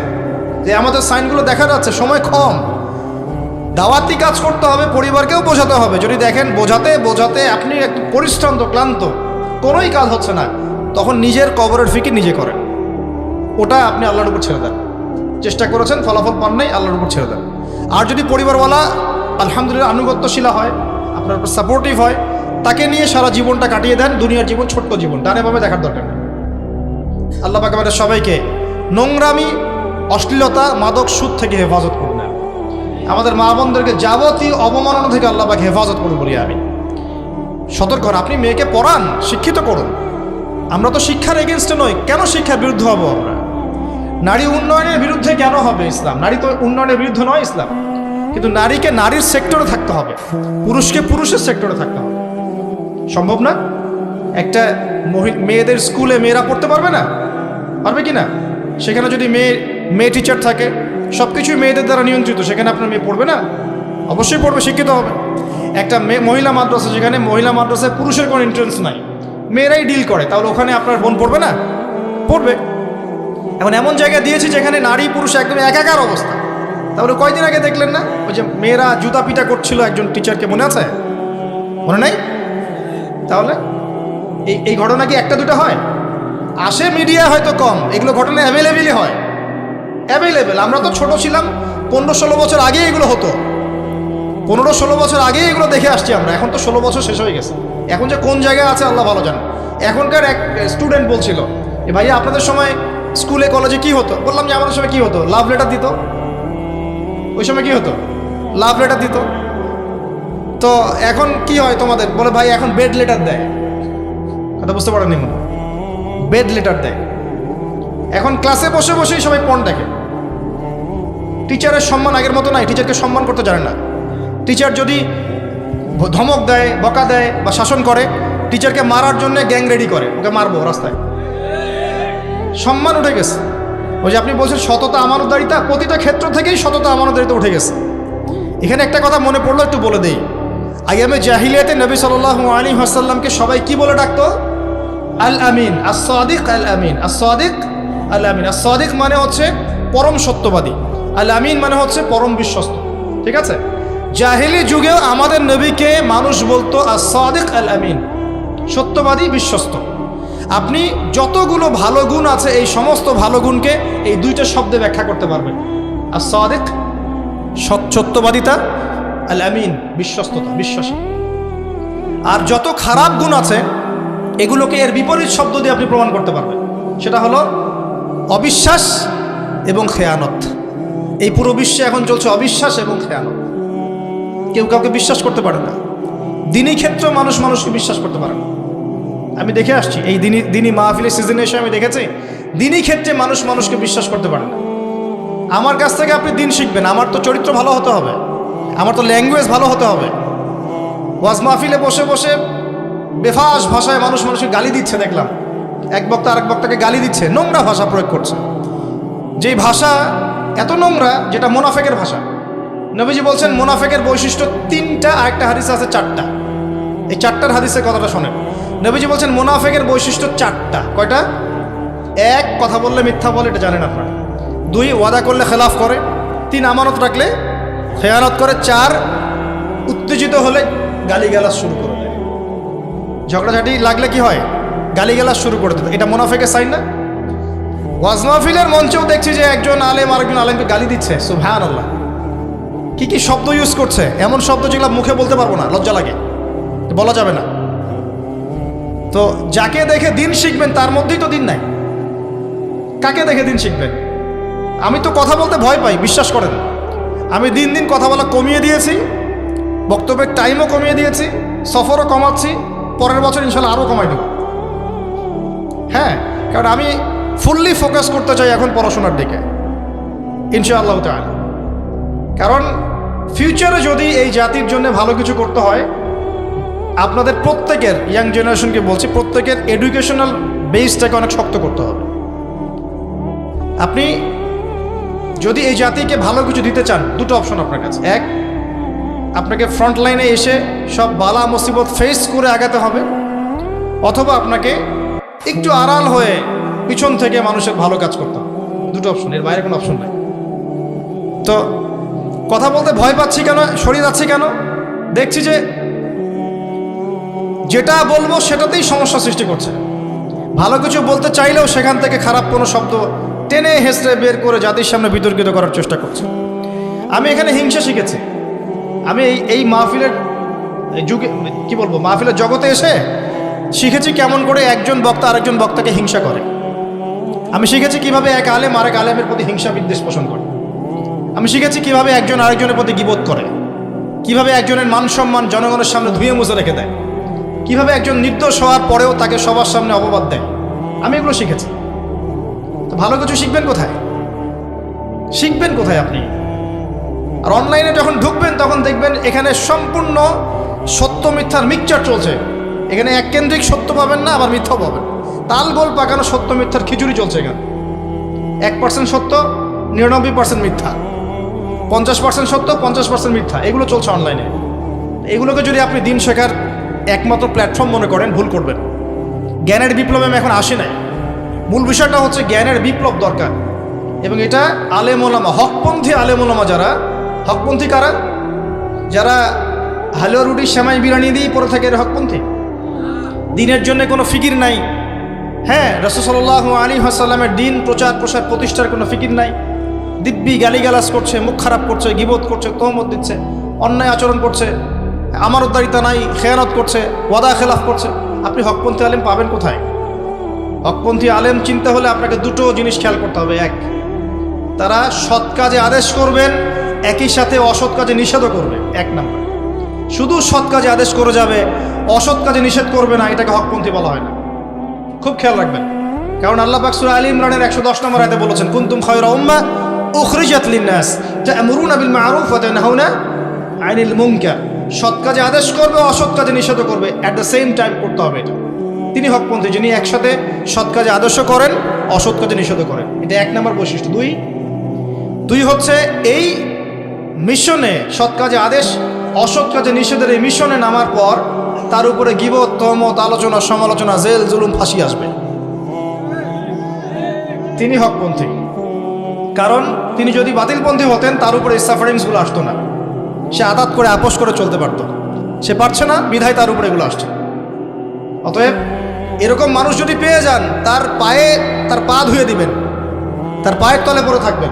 যে আমাদের সাইনগুলো দেখা যাচ্ছে, সময় কম। দাওয়াতি কাজ করতে হবে, পরিবারকেও বোঝাতে হবে। যদি দেখেন বোঝাতে বোঝাতে আপনি একটু পরিশ্রান্ত, ক্লান্ত, কোনোই কাজ হচ্ছে না, তখন নিজের কবরের ফিকির নিজে করেন। ওটা আপনি আল্লাহর উপর ছেড়ে দেন। চেষ্টা করেছেন, ফলাফল পান নাই, আল্লাহর উপর ছেড়ে দেন। আর যদি পরিবারওয়ালা আলহামদুলিল্লাহ আনুগত্যশীলা হয়, আপনার উপর সাপোর্টিভ হয়, তাকে নিয়ে সারা জীবনটা কাটিয়ে দেন। দুনিয়ার জীবন ছোট্ট জীবন, ডানে বামে দেখার দরকার নেই। আল্লাহ পাক আমাদের সবাইকে নোংরামি, অশ্লীলতা, মাদক, সুদ থেকে হেফাজত করুন। আমাদের মা বোনদেরকে যাবতীয় অবমাননা থেকে আল্লাহ পাক হেফাজত করুন বলি আমি। সতর্ক হন, আপনি মেয়েকে পড়ান, শিক্ষিত করুন। আমরা তো শিক্ষার এগেনস্টে নই, কেন শিক্ষার বিরুদ্ধে হব আমরা? নারী উন্নয়নের বিরুদ্ধে কেন হবে ইসলাম? নারী তো উন্নয়নের বিরুদ্ধে নয় ইসলাম, কিন্তু নারীকে নারীর সেক্টরে থাকতে হবে, পুরুষকে পুরুষের সেক্টরে থাকতে হবে। সম্ভব না? একটা মেয়েদের স্কুলে মেয়েরা পড়তে পারবে না? পারবে কি না? সেখানে যদি মেয়ে টিচার থাকে, সব কিছুই মেয়েদের দ্বারা নিয়ন্ত্রিত, সেখানে আপনার মেয়ে পড়বে না? অবশ্যই পড়বে, শিক্ষিত হবে। একটা মহিলা মাদ্রাসা, যেখানে মহিলা মাদ্রাসায় পুরুষের কোনো এন্ট্রেন্স নাই, মেয়েরাই ডিল করে, তাহলে ওখানে আপনার বোন পড়বে না? পড়বে। এখন এমন জায়গায় দিয়েছি যেখানে নারী পুরুষ একদম একাকার অবস্থা। তাহলে কয়দিন আগে দেখলেন না ওই যে মেয়েরা জুতা পিটা করছিল একজন টিচারকে, মনে আছে? মনে নাই? তাহলে এই ঘটনা কি একটা দুটো হয়? আসে মিডিয়া হয়তো কম, এগুলো ঘটনা অ্যাভেলেবেলই হয়, অ্যাভেলেবেল। আমরা তো ছোট ছিলাম, 15-16 বছর আগে এগুলো হতো, 15-16 বছর আগে এগুলো দেখে আসছি আমরা। এখন তো 16 বছর শেষ হয়ে গেছে, এখন যে কোন জায়গায় আছে আল্লাহ ভালো জানে। এখনকার এক স্টুডেন্ট বলছিল, ভাইয়া আপনাদের সময় স্কুলে কলেজে কি হতো? বললাম যে আমাদের সময় কি হতো, লাভ লেটার দিত। ওই সময় কি হতো? লাভ লেটার দিত। তো এখন কি হয় তোমাদের? বলে ভাই এখন বেড লেটার দেয়। কথা বুঝতে পারেননি মনে? বেড লেটার দেয়। এখন ক্লাসে বসে বসেই সবাই পণ দেখে। টিচারের সম্মান আগের মতো নাই, টিচারকে সম্মান করতে জানে না। টিচার যদি ধমক দেয়, বকা দেয় বা শাসন করে, টিচারকে মারার জন্য গ্যাং রেডি করে, ওকে মারবো রাস্তায়। সম্মান উঠে গেছে। ওই যে আপনি বলছেন সততা আমানতদারিতা, প্রতিটা ক্ষেত্র থেকেই সততা আমানতদারিতা উঠে গেছে। এখানে একটা কথা মনে পড়লো, একটু বলে দেই। আইয়ামে জাহিলিয়াতে নবী সাল্লাল্লাহু আলাইহি ওয়াসাল্লামকে সবাই কি বলে ডাকতো? আল আমিন, আস-সাদিক, আল আমিন, আস-সাদিক, আল আমিন। আস-সাদিক মানে হচ্ছে পরম সত্যবাদী, আল আমিন মানে হচ্ছে পরম বিশ্বস্ত। ঠিক আছে? জাহিলি যুগেও আমাদের নবীকে মানুষ বলতো আস-সাদিক, আল আমিন, সত্যবাদী, বিশ্বস্ত। আপনি যতগুলো ভালো গুণ আছে, এই সমস্ত ভালো গুণকে এই দুইটা শব্দে ব্যাখ্যা করতে পারবেন। আস-সাদিক সত্যবাদিতা, আল আমিন বিশ্বস্ততা, বিশ্বাসী। আর যত খারাপ গুণ আছে এগুলোকে এর বিপরীত শব্দ দিয়ে আপনি প্রমাণ করতে পারবেন। সেটা হলো অবিশ্বাস এবং খেয়ানত। এই পুরো বিশ্বে এখন চলছে অবিশ্বাস এবং খেয়ানত। কেউ কাউকে বিশ্বাস করতে পারে না। দিনী ক্ষেত্রে মানুষ মানুষকে বিশ্বাস করতে পারে না। আমি দেখে আসছি এই দিনী মাহফিলের সিজনে এসে আমি দেখেছি দিনী ক্ষেত্রে মানুষ মানুষকে বিশ্বাস করতে পারে না। আমার কাছ থেকে আপনি দিন শিখবেন, আমার তো চরিত্র ভালো হতে হবে, আমার তো ল্যাঙ্গুয়েজ ভালো হতে হবে। ওয়াজ মাহফিলে বসে বসে বেফাস ভাষায় মানুষ মানুষকে গালি দিচ্ছে, দেখলাম এক বক্তা আরেক বক্তাকে গালি দিচ্ছে, নোংরা ভাষা প্রয়োগ করছে। যেই ভাষা এত নোংরা, যেটা মুনাফেকের ভাষা। নবীজি বলছেন মুনাফেকের বৈশিষ্ট্য 3টা, আরেকটা হাদিস আছে 4টা। এই 4টার হাদিসের কথাটা শোনেন। নবীজি বলছেন মুনাফেকের বৈশিষ্ট্য 4টা। কয়টা? 1, কথা বললে মিথ্যা বলে, এটা জানেন আপনারা। 2, ওয়াদা করলে খেলাফ করে। 3, আমানত রাখলে খেয়ানত করে। 4, উত্তেজিত হলে গালিগালাজ শুরু করে দেয়। ঝগড়াঝাটি লাগলে কি হয়? গালিগালাজ শুরু করে দেয়। এটা মুনাফেকের সাইন না? ওয়াজ মাহফিলের মঞ্চেও দেখছি যে একজন আলেম আরেকজন আলেমকে গালি দিচ্ছে। সুবহানাল্লাহ, কি কি শব্দ ইউজ করছে, এমন শব্দ যেগুলো মুখে বলতে পারবো না, লজ্জা লাগে, বলা যাবে না। তো যাকে দেখে দিন শিখবেন তার মধ্যেই তো দিন নাই। কাকে দেখে দিন শিখবেন? আমি তো কথা বলতে ভয় পাই, বিশ্বাস করেন। আমি দিন দিন কথা বলা কমিয়ে দিয়েছি, বক্তব্যের টাইমও কমিয়ে দিয়েছি, সফরও কমাচ্ছি। পরের বছর ইনশাল্লাহ আরও কমাই দেব। হ্যাঁ, কারণ আমি ফুললি ফোকাস করতে চাই এখন পড়াশোনার দিকে ইনশাআল্লাহ তাআলা। কারণ ফিউচারে যদি এই জাতির জন্য ভালো কিছু করতে হয়, আপনাদের প্রত্যেকের, ইয়াং জেনারেশনকে বলছি, প্রত্যেকের এডুকেশনাল বেসটাকে অনেক শক্ত করতে হবে। আপনি যদি এই জাতিকে ভালো কিছু দিতে চান, দুটো অপশন আপনার কাছে। 1, আপনাকে ফ্রন্ট লাইনে এসে সব বালা মুসিবত ফেস করে আগাতে হবে, অথবা আপনাকে একটু আড়াল হয়ে পিছন থেকে মানুষের ভালো কাজ করতে হবে। দুটো অপশন, এর বাইরে কোনো অপশন নেই। তো কথা বলতে ভয় পাচ্ছি কেন, সরিয়ে যাচ্ছি কেন? দেখছি যে যেটা বলবো সেটাতেই সমস্যা সৃষ্টি করছে। ভালো কিছু বলতে চাইলেও সেখান থেকে খারাপ কোনো শব্দ টেনে হেসড়ে বের করে জাতির সামনে বিতর্কিত করার চেষ্টা করছে। আমি এখানে হিংসা শিখেছি। আমি এই মাহফিলের যুগে কি বলবো, মাহফিলের জগতে এসে শিখেছি কেমন করে একজন বক্তা আরেকজন বক্তাকে হিংসা করে। আমি শিখেছি কিভাবে এক আলেম আরেক আলেমের প্রতি হিংসা বিদ্বেষ পোষণ করে। আমি শিখেছি কিভাবে একজন আরেকজনের প্রতি গীবত করে, কিভাবে একজনের মান সম্মান জনগণের সামনে ধুয়ে মুছে রেখে দেয়, কিভাবে একজন নির্দোষ হওয়ার পরেও তাকে সবার সামনে অপবাদ দেয়। আমি এগুলো শিখেছি। তো ভালো কিছু শিখবেন কোথায়? শিখবেন কোথায় আপনি? আর অনলাইনে যখন ঢুকবেন তখন দেখবেন এখানে সম্পূর্ণ সত্য মিথ্যার মিক্সচার চলছে। এখানে এককেন্দ্রিক সত্য পাবেন না, আবার মিথ্যাও পাবেন। তালগোল পাকানো সত্য মিথ্যার খিচুড়ি চলছে এখানে। 1% সত্য, 99% মিথ্যা, 50% সত্য, 50% মিথ্যা, এগুলো চলছে অনলাইনে। এগুলোকে যদি আপনি দিন শেখার একমাত্র প্ল্যাটফর্ম মনে করেন, ভুল করবেন। জ্ঞানের বিপ্লবে আমি এখন আসি নাই। মূল বিষয়টা হচ্ছে জ্ঞানের বিপ্লব দরকার, এবং এটা আলেম ওলামা, হকপন্থী আলেম ওলামা যারা, হকপন্থী কারা? যারা হালুয়া রুটি সেমাই বিরিয়ানি দিয়েই পড়ে থাকে, এর হকপন্থী। দিনের জন্য কোনো ফিকির নাই। হ্যাঁ, রাসূল সাল্লাল্লাহু আলাইহি ওয়াসাল্লামের দিন প্রচার প্রসার প্রতিষ্ঠার কোনো ফিকির নাই। দিব্যি গালিগালাজ করছে, মুখ খারাপ করছে, গীবত করছে, তহমত দিচ্ছে, অন্যায় আচরণ করছে, আমানতদারিতা নাই, খেয়ানত করছে, ওয়াদা খেলাফ করছে। আপনি হকপন্থী আলেম পাবেন কোথায়? হকপন্থী আলেম চিনতে হলে আপনাকে দুটো জিনিস খেয়াল করতে হবে। এক, তারা সৎ কাজে আদেশ করবেন, একই সাথে অসৎ কাজে নিষেধও করবে। 1 নম্বর। শুধু সৎ কাজে আদেশ করে যাবে, অসৎ কাজে নিষেধ করবে না, এটাকে হকপন্থী বলা হয় না। খুব খেয়াল রাখবেন, কারণ আল্লাহ পাক সূরা আলী ইমরানের 110 নম্বর আয়াতে বলেছেন, কুনতুম খায়রা উম্মাহ উখরিজাত লিন-নাস তা'মুরুনা বিল মা'রুফ ওয়া তানহাউনা আনিল মুনকার। সৎ কাজে আদেশ করবে, অসৎ কাজে নিষেধ করবে, অ্যাট দ্য সেম টাইম করতে হবে। এটা তিনি হকপন্থী, যিনি একসাথে সৎ কাজে আদর্শ করেন, অসৎ কাজে নিষেধ করেন। এটা 1 নম্বর বৈশিষ্ট্য। দুই হচ্ছে এই মিশনে, সৎ কাজে আদেশ অসৎ কাজে নিষেধের এই মিশনে নামার পর তার উপরে গীবত, তহমত, আলোচনা, সমালোচনা, জেল, জুলুম, ফাঁসি আসবে। তিনি হকপন্থী, কারণ তিনি যদি বাতিলপন্থী হতেন তার উপরে সাফারিংসগুলো আসতো না। সে আদাত করে আপোষ করে চলতে পারত, সে পারছে না, বিধায় তার উপরে এগুলো আসছে। অতএব এরকম মানুষ যদি পেয়ে যান, তার পা ধুয়ে দিবেন, তার পায়ের তলে পড়ে থাকবেন,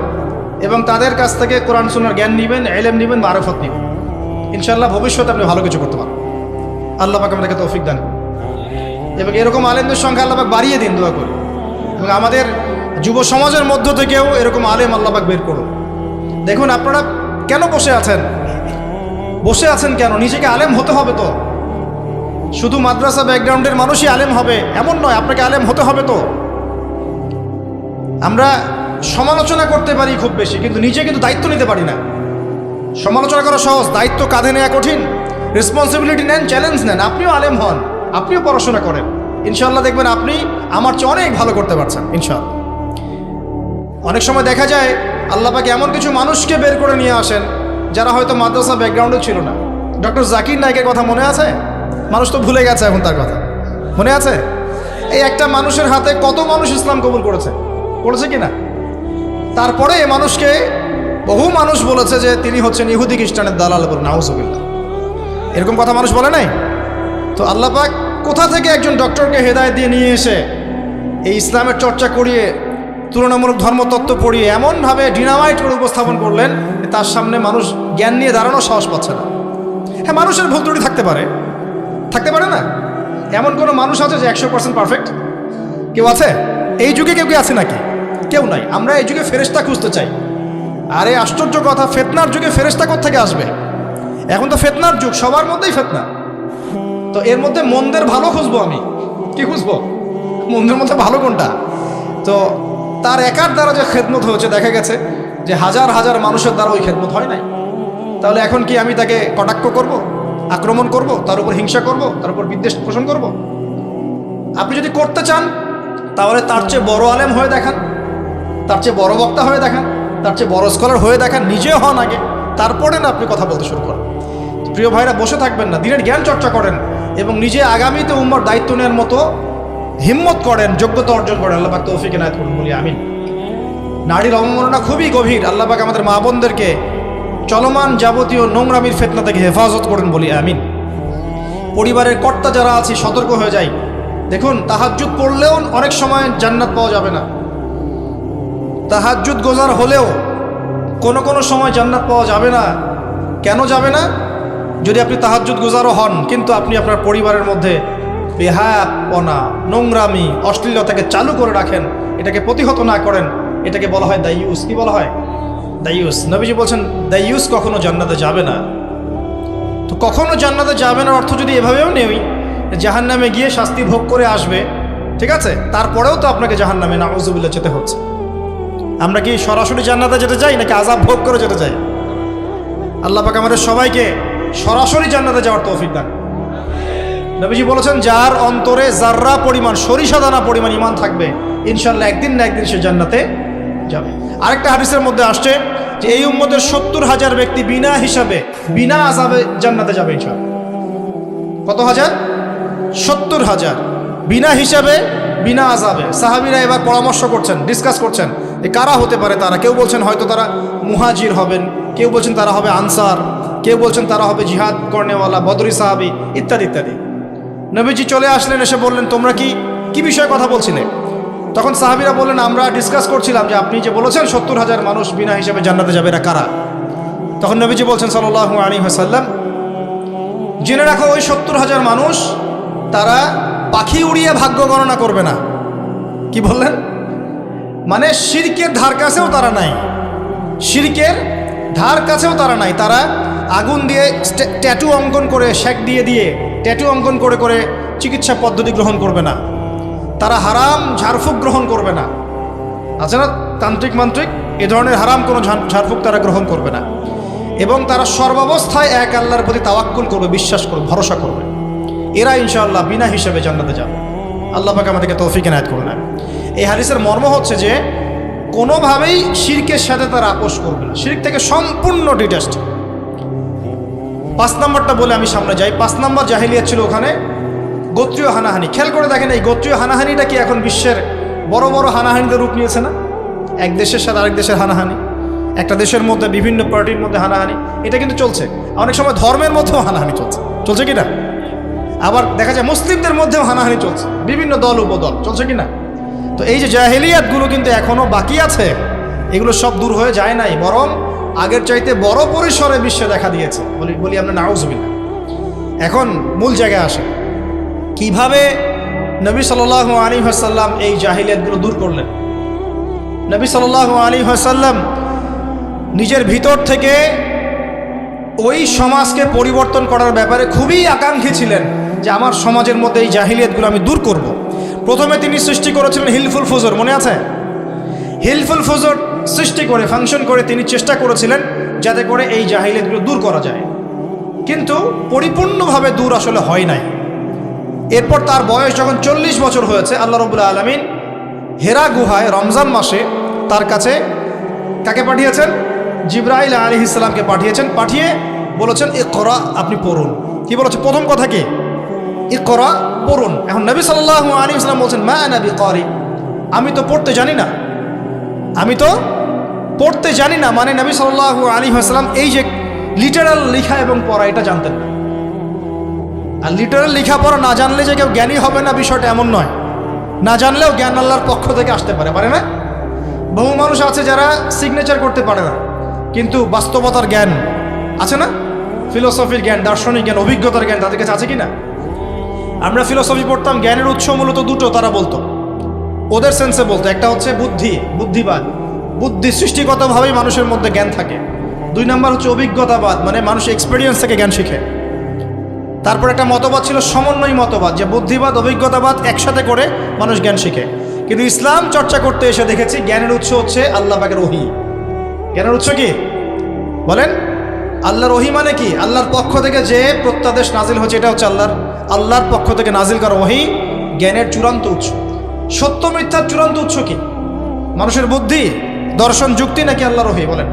এবং তাদের কাছ থেকে কোরআন সুন্নাহর জ্ঞান নেবেন, ইলম নেবেন, মারিফত নেবেন। ইনশাআল্লাহ ভবিষ্যতে আপনি ভালো কিছু করতে পারবেন। আল্লাহ পাক আমাদেরকে তৌফিক দান করুন, এবং এরকম আলেমদের সংখ্যা আল্লাহ পাক বাড়িয়ে দিন, দোয়া করি। এবং আমাদের যুব সমাজের মধ্য থেকেও এরকম আলেম আল্লাহ পাক বের করুন। দেখুন, আপনারা কেন বসে আছেন? বসে আছেন কেন? নিজেকে আলেম হতে হবে তো। শুধু মাদ্রাসা ব্যাকগ্রাউন্ডের মানুষই আলেম হবে এমন নয়, আপনাকে আলেম হতে হবে তো। আমরা সমালোচনা করতে পারি খুব বেশি, কিন্তু নিজে কিন্তু দায়িত্ব নিতে পারি না। সমালোচনা করা সহজ, দায়িত্ব কাঁধে নেওয়া কঠিন। রেসপন্সিবিলিটি নেন, চ্যালেঞ্জ নেন, আপনিও আলেম হন, আপনিও পড়াশোনা করেন। ইনশাআল্লাহ দেখবেন আপনি আমার চেয়ে অনেক ভালো করতে পারছেন ইনশাআল্লাহ। অনেক সময় দেখা যায় আল্লাহ পাক এমন কিছু মানুষকে বের করে নিয়ে আসেন যারা হয়তো মাদ্রাসা ব্যাকগ্রাউন্ডে ছিল না। ডক্টর জাকির নায়েকের কথা মনে আছে? মানুষ তো ভুলে গেছে এখন তার কথা। মনে আছে? এই একটা মানুষের হাতে কত মানুষ ইসলাম কবুল করেছে কি না? তারপরে এই মানুষকে বহু মানুষ বলেছে যে তিনি হচ্ছেন ইহুদি খ্রিস্টানের দালাল, বলে নাউজুবিল্লাহ। এরকম কথা মানুষ বলে নাই? তো আল্লাহ পাক কোথা থেকে একজন ডক্টরকে হেদায়েত দিয়ে নিয়ে এসে এই ইসলামের চর্চা করিয়ে, তুলনামূলক ধর্মতত্ত্ব পড়িয়ে এমনভাবে ডিনামাইট করে উপস্থাপন করলেন, তার সামনে মানুষ জ্ঞান নিয়ে দাঁড়ানোর সাহস পাচ্ছে না। হ্যাঁ, মানুষের ভুল ত্রুটি থাকতে পারে না? এমন কোনো মানুষ আছে যে 100% পারফেক্ট? কেউ আছে? এই যুগে কেউ আছে নাকি? কেউ নাই। আমরা এই যুগে ফেরেশতা খুঁজতে চাই। আরে আশ্চর্য কথা, ফিতনার যুগে ফেরেশতা কোত্থেকে আসবে? এখন তো ফিতনার যুগ, সবার মধ্যেই ফিতনা। তো এর মধ্যে মন্দের ভালো খুঁজবো, আমি কি খুঁজবো? মন্দের মধ্যে ভালো কোনটা? তো তার একার দ্বারা যে খেদমত হয়েছে, দেখা গেছে যে হাজার হাজার মানুষের দ্বারা ওই খেদমত হয় নাই। তাহলে এখন কি আমি তাকে কটাক্ষ করব, আক্রমণ করব, তার উপর হিংসা করব, তার উপর বিদ্বেষ পোষণ করব? আপনি যদি করতে চান তাহলে তার চেয়ে বড় আলেম হয়ে দেখান, তার চেয়ে বড় বক্তা হয়ে দেখান, তার চেয়ে বড় স্কলার হয়ে দেখান, নিজে হন আগে, তারপরে না আপনি কথা বলতে শুরু করেন। প্রিয় ভাইরা, বসে থাকবেন না, দিনের জ্ঞান চর্চা করেন এবং নিজে আগামীতে উম্মার দায়িত্ব নেওয়ার মতো হিম্মত করেন, যোগ্যতা অর্জন করেন। আল্লাহ পাক তৌফিক এনায়েত করুন, বলি আমিন। নারীর অবমাননা খুবই গভীর। আল্লাহ পাক আমাদের মা বোনদেরকে চলমান যাবতীয় নোংরামির ফিতনা থেকে হেফাজত করেন বলি আমিন। পরিবারের কর্তা যারা আছে সতর্ক হয়ে যায়। দেখুন, তাহাজ্জুদ পড়লেও অনেক সময় জান্নাত পাওয়া যাবে না। তাহাজ্জুদ গোজার হলেও কোনো সময় জান্নাত পাওয়া যাবে না। কেন যাবে না? যদি আপনি তাহাজ্জুদ গোজারও হন, কিন্তু আপনি আপনার পরিবারের মধ্যে বেহায়াপনা, নোংরামি, অশ্লীলতাকে চালু করে রাখেন, এটাকে প্রতিহত না করেন, এটাকে বলা হয় দাইয়ুস। কি বলা হয়? দাইয়ুস। নবীজি বলছেন দাইয়ুস কখনো জান্নাতে যাবে না। তো কখনো জান্নাতে যাবে না অর্থ যদি এভাবেও নেই, জাহান্নামে গিয়ে শাস্তি ভোগ করে আসবে, ঠিক আছে, তারপরেও তো আপনাকে জাহান্নামে নাউযুবিল্লাহ যেতে হচ্ছে। আমরা কি সরাসরি জান্নাতে যেতে চাই নাকি আযাব ভোগ করে যেতে চাই? আল্লাহ পাক আমাদের সবাইকে সরাসরি জান্নাতে যাওয়ার তৌফিক দান। নবীজি বলেছেন যার অন্তরে জাররা পরিমাণ, সরিষা দানা পরিমাণ ঈমান থাকবে, ইনশাআল্লাহ একদিন না একদিন সে জান্নাতে যাবে। আরেকটা হাদিসের মধ্যে আসছে যে এই উম্মতের 70,000 ব্যক্তি বিনা হিসাবে, বিনা আযাবে জান্নাতে যাবে ইনশাআল্লাহ। কত হাজার? 70,000 বিনা হিসাবে, বিনা আযাবে। সাহাবীরা এবার পরামর্শ করছেন, ডিসকাস করছেন যে কারা হতে পারে তারা। কেউ বলছেন হয়তো তারা মুহাজির হবেন, কেউ বলছেন তারা হবে আনসার, কেউ বলছেন তারা হবে জিহাদ করনেওয়ালা, বদরি সাহাবী, ইত্যাদি ইত্যাদি। নবীজি চলে আসলেন, এসে বললেন তোমরা কি বিষয়ে কথা বলছিলে? তখন সাহাবীরা বললেন আমরা ডিসকাস করছিলাম যে আপনি যে বলেছেন 70,000 মানুষ বিনা হিসাবে জান্নাতে যাবে, এরা কারা? তখন নবীজি বলছেন সাল্লাল্লাহু আলাইহি ওয়াসাল্লাম, জেনে রাখো ওই 70,000 মানুষ তারা পাখি উড়িয়ে ভাগ্য গণনা করবে না। কি বললেন? মানে শিরকের ধার কাছেও তারা নাই, শিরকের ধার কাছেও তারা নাই। তারা আগুন দিয়ে ট্যাটু অঙ্কন করে, শেক দিয়ে ট্যাটু অঙ্কন করে চিকিৎসা পদ্ধতি গ্রহণ করবে না। তারা হারাম ঝাড়ফুঁক গ্রহণ করবে না। আছে না তান্ত্রিক মান্ত্রিক, এ ধরনের হারাম কোনো ঝাড়ফুঁক তারা গ্রহণ করবে না। এবং তারা সর্বাবস্থায় এক আল্লাহর প্রতি তাওয়াক্কুল করবে, বিশ্বাস করবে, ভরসা করবে। এরা ইনশাআল্লাহ বিনা হিসেবে জান্নাতে যাবে। আল্লাহ পাক আমাদেরকে তৌফিক এনায়েত করুন। এই হাদিসের মর্ম হচ্ছে যে কোনোভাবেই শিরকের সাথে তারা আপোষ করবে না, শিরক থেকে সম্পূর্ণ ডিটাচড। 5 নম্বরটা বলে আমি সামনে যাই। 5 নম্বর জাহিলিয়াত ছিল ওখানে গোত্রীয় হানাহানি। খেয়াল করে দেখেন এই গোত্রীয় হানাহানিটা কি এখন বিশ্বের বড় বড় হানাহানিতে রূপ নিয়েছে না? এক দেশের সাথে আরেক দেশের হানাহানি, একটা দেশের মধ্যে বিভিন্ন পার্টির মধ্যে হানাহানি, এটা কিন্তু চলছে। অনেক সময় ধর্মের মধ্যেও হানাহানি চলছে কি না? আবার দেখা যায় মুসলিমদের মধ্যেও হানাহানি চলছে, বিভিন্ন দল উপদল চলছে কি না? তো এই যে জাহিলিয়াতগুলো কিন্তু এখনও বাকি আছে, এগুলো সব দূর হয়ে যায় নাই, বরং আগের চাইতে বড় পরিসরে বিশ্বে দেখা দিয়েছে। বলি আমরা নাউযুবিল্লাহ। এখন মূল জায়গায় আসে, কিভাবে নবী সাল্লাল্লাহু আলাইহি ওয়াসাল্লাম এই জাহিলিয়াতগুলো দূর করলেন। নবী সাল্লাল্লাহু আলাইহি ওয়াসাল্লাম নিজের ভিতর থেকে ওই সমাজকে পরিবর্তন করার ব্যাপারে খুবই আকাঙ্ক্ষী ছিলেন যে আমার সমাজের মধ্যে এই জাহিলিয়াতগুলো আমি দূর করব। প্রথমে তিনি সৃষ্টি করেছিলেন হিলফুল ফুজুর, মনে আছে? হিলফুল ফুজুর সৃষ্টি করে, ফাংশন করে তিনি চেষ্টা করেছিলেন যাতে করে এই জাহিলিয়াতগুলো দূর করা যায়, কিন্তু পরিপূর্ণভাবে দূর আসলে হয় নাই। এরপর তার বয়স যখন 40 বছর হয়েছে, আল্লাহ রাব্বুল আলামিন হেরা গুহায় রমজান মাসে তার কাছে কাকে পাঠিয়েছেন? জিবরাইল আলাইহিস সালামকে পাঠিয়েছেন। পাঠিয়ে বলেছেন ইকরা, আপনি পড়ুন। কি বলেছে? প্রথম কথা কি? ইকরা, পড়ুন। এখন নবী সাল্লাল্লাহু আলাইহি ওয়াসাল্লাম বলছেন মা আনা বিকারি, আমি তো পড়তে জানি না, আমি তো পড়তে জানি না। মানে নবী সাল্লাল্লাহু আলাইহি ওয়াসাল্লাম এই যে লিটারাল লেখা এবং পড়া এটা জানতেন না। আর লিটারাল লেখাপড়া না জানলে যে কেউ জ্ঞানী হবে না বিষয়টা এমন নয়। না জানলেও জ্ঞান আল্লাহর পক্ষ থেকে আসতে পারে না? বহু মানুষ আছে যারা সিগনেচার করতে পারে না, কিন্তু বাস্তবতার জ্ঞান আছে না? ফিলোসফির জ্ঞান, দার্শনিক জ্ঞান, অভিজ্ঞতার জ্ঞান তাদের কাছে আছে কি না? আমরা ফিলোসফি পড়তাম, জ্ঞানের উৎস মূলত দুটো, তারা বলতো, ওদের সেন্সে বলতো। একটা হচ্ছে বুদ্ধিবাদ, বুদ্ধি সৃষ্টিগতভাবেই মানুষের মধ্যে জ্ঞান থাকে। 2 নম্বর হচ্ছে অভিজ্ঞতাবাদ, মানে মানুষ এক্সপেরিয়েন্স থেকে জ্ঞান শিখে। তারপর একটা মতবাদ ছিল সমন্বয় মতবাদ, যে বুদ্ধিবাদ অভিজ্ঞতাবাদ একসাথে করে মানুষ জ্ঞান শিখে। কিন্তু ইসলাম চর্চা করতে এসে দেখেছি জ্ঞানের উৎস হচ্ছে আল্লাহ পাকের ওহী। জ্ঞানের উৎস কি বলেন? আল্লাহর ওহী মানে কি? আল্লাহর পক্ষ থেকে যে প্রত্যাদেশ নাজিল হচ্ছে, এটা হচ্ছে আল্লাহর পক্ষ থেকে নাজিল করা ওহী জ্ঞানের চূড়ান্ত উৎস। সত্য মিথ্যার চূড়ান্ত উৎস কি? মানুষের বুদ্ধি, দর্শন, যুক্তি নাকি আল্লাহর ওহী? বলেন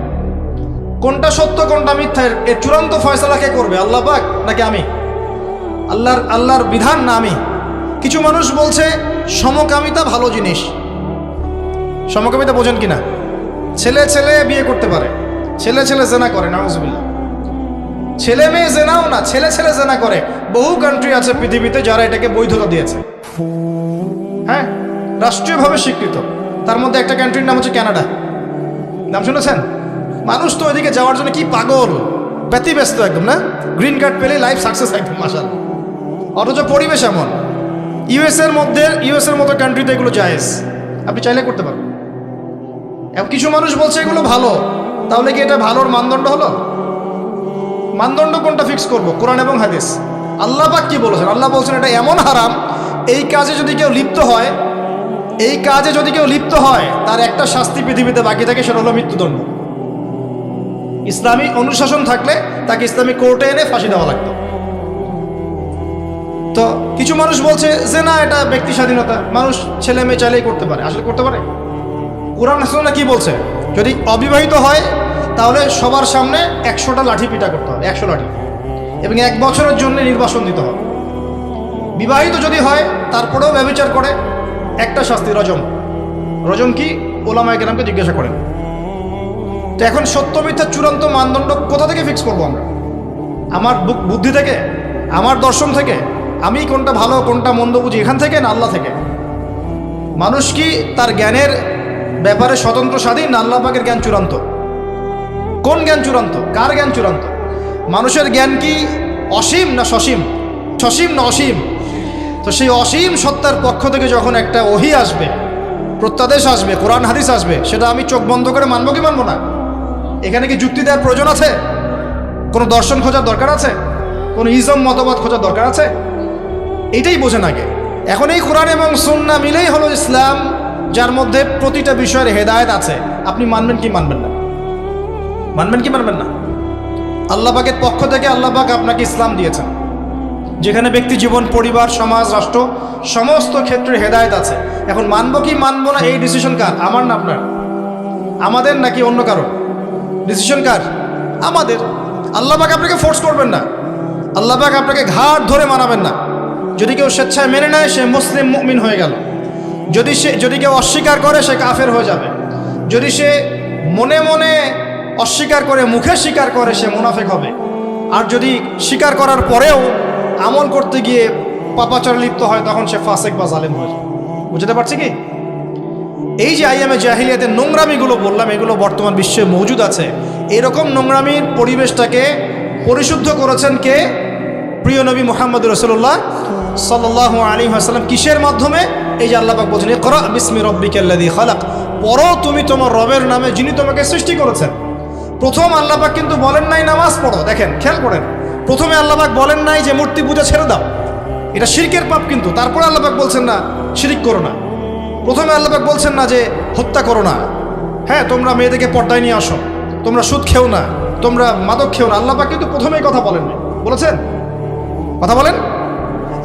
কোনটা সত্য কোনটা মিথ্যা, এর চূড়ান্ত ফয়সালা কে করবে? আল্লাহ পাক নাকি আমি? আল্লাহর বিধান না আমি? কিছু মানুষ বলছে সমকামিতা ভালো জিনিস। সমকামিতা বোঝেন কিনা? ছেলে বিয়ে করতে পারে, ছেলে ছেলে জেনা করে, নাউজুবিল্লাহ। ছেলে মেয়ে জেনাও না, ছেলে ছেলে জেনা করে। বহু কান্ট্রি আছে পৃথিবীতে যারা এটাকে বৈধতা দিয়েছে, হ্যাঁ, রাষ্ট্রীয়ভাবে স্বীকৃত। তার মধ্যে একটা কান্ট্রির নাম হচ্ছে কানাডা। নাম শুনেছেন? মানুষ তো ওইদিকে যাওয়ার জন্য কি পাগল, ব্যতিব্যস্ত একদম, না? গ্রিন কার্ড পেলে লাইফ সাকসেস একদম, মাশাআল্লাহ। অথচ পরিবেশ এমন। ইউএসের মতো কান্ট্রিতে এগুলো জায়েজ, আপনি চাইলে করতে পারবেন। এখন কিছু মানুষ বলছে এগুলো ভালো, তাহলে কি এটা ভালোর মানদণ্ড হলো? মানদণ্ড কোনটা ফিক্স করব? কোরআন এবং হাদিস। আল্লাহ পাক কি বলেছেন? আল্লাহ বলছেন এটা এমন হারাম, এই কাজে যদি কেউ লিপ্ত হয় তার একটা শাস্তি পৃথিবীতে বাকি থাকে, সেটা হলো মৃত্যুদণ্ড। ইসলামী অনুশাসন থাকলে তাকে ইসলামী কোর্টে এনে ফাঁসি দেওয়া লাগতো। তো কিছু মানুষ বলছে যে না, এটা ব্যক্তি স্বাধীনতা, মানুষ ছেলে মেয়ে চাইলেই করতে পারে। আসলে করতে পারে? কোরআন সুন্নাহ কি বলছে? যদি অবিবাহিত হয় তাহলে সবার সামনে 100টা লাঠি পিটা করতে হবে, 100 লাঠি, এবং 1 বছরের জন্য নির্বাসন দিতে হবে। বিবাহিত যদি হয় তারপরেও ব্যভিচার করে, একটা শাস্তি, রজম। রজম কি? ওলামায়ে কেরামকে জিজ্ঞাসা করেন। তো এখন সত্য মিথ্যার চূড়ান্ত মানদণ্ড কোথা থেকে ফিক্স করবো আমরা? আমার বুদ্ধি থেকে, আমার দর্শন থেকে? আমি কোনটা ভালো কোনটা মন্দ বুঝি এখান থেকে, না আল্লাহ থেকে? মানুষ কি তার জ্ঞানের ব্যাপারে স্বতন্ত্র স্বাধীন, না আল্লাহ পাকের জ্ঞান চূড়ান্ত? কোন জ্ঞান চূড়ান্ত? কার জ্ঞান চূড়ান্ত? মানুষের জ্ঞান কি অসীম না সসীম? সসীম না অসীম? তো সেই অসীম সত্তার পক্ষ থেকে যখন একটা ওহী আসবে, প্রত্যাদেশ আসবে, কোরআন হাদিস আসবে, সেটা আমি চোখ বন্ধ করে মানবো কি মানবো না? এখানে কি যুক্তি দেওয়ার প্রয়োজন আছে? কোনো দর্শন খোঁজার দরকার আছে? কোনো ইজম মতবাদ খোঁজার দরকার আছে? এইটাই বোঝেন আগে। এখন এই কোরআন এবং সুন্নাহ মিলেই হলো ইসলাম, যার মধ্যে প্রতিটা বিষয়ের হেদায়েত আছে। আপনি মানবেন কি মানবেন না? মানবেন কি মানবেন না? আল্লাহ পাকের পক্ষ থেকে আল্লাহ পাক আপনাকে ইসলাম দিয়েছেন, যেখানে ব্যক্তি জীবন, পরিবার, সমাজ, রাষ্ট্র সমস্ত ক্ষেত্রে হেদায়েত আছে। এখন মানবো কি মানবো না, এই ডিসিশন কার? আমার না আপনার? আমাদের নাকি অন্য কারো? ডিসিশন কার? আমাদের। আল্লাহ পাক আপনাকে ফোর্স করবেন না, আল্লাহ পাক আপনাকে ঘাট ধরে মানাবেন না। যদি কেউ স্বেচ্ছায় মেনে নেয় সে মুসলিম মুমিন হয়ে গেল, যদি কেউ অস্বীকার করে সে কাফের হয়ে যাবে, যদি সে মনে মনে অস্বীকার করে মুখে স্বীকার করে সে মুনাফিক হবে, আর যদি স্বীকার করার পরেও আমল করতে গিয়ে পাপাচারে লিপ্ত হয় তখন সে ফাসেক বা জালেম হয়ে যায়। বুঝতে পারছি কি? এই যে আইয়ামে জাহিলিয়াতের নোংরামিগুলো বললাম, এগুলো বর্তমান বিশ্বে মজুদ আছে। এরকম নোংরামির পরিবেশটাকে পরিশুদ্ধ করেছেন কে? প্রিয় নবী মুহাম্মদ রাসূলুল্লাহ সাল্লাল্লাহু আলাইহি ওয়াসাল্লাম। কিসের মাধ্যমে? এই যে আল্লাহ পাক বলেছেন ইকরা বিসমি রাব্বিকাল্লাযী খালাক, পড়ো তুমি তোমার রবের নামে যিনি তোমাকে সৃষ্টি করেছেন। প্রথম আল্লাহ পাক কিন্তু বলেন নাই নামাজ পড়ো। দেখেন, খেয়াল করেন, প্রথমে আল্লাহ পাক বলেন নাই যে মূর্তি পূজা ছেড়ে দাও, এটা শিরকের পাপ। কিন্তু তারপরে আল্লাহ পাক বলছেন না শিরিক করো না। প্রথমে আল্লাহ পাক বলছেন না যে হত্যা করো না, হ্যাঁ তোমরা মেয়েদেরকে পর্দায় নিয়ে আসো, তোমরা সুদ খেও না, তোমরা মাদক খেও না। আল্লাহ পাক কিন্তু প্রথমেই কথা বলেন না, বলেছেন? কথা বলেন।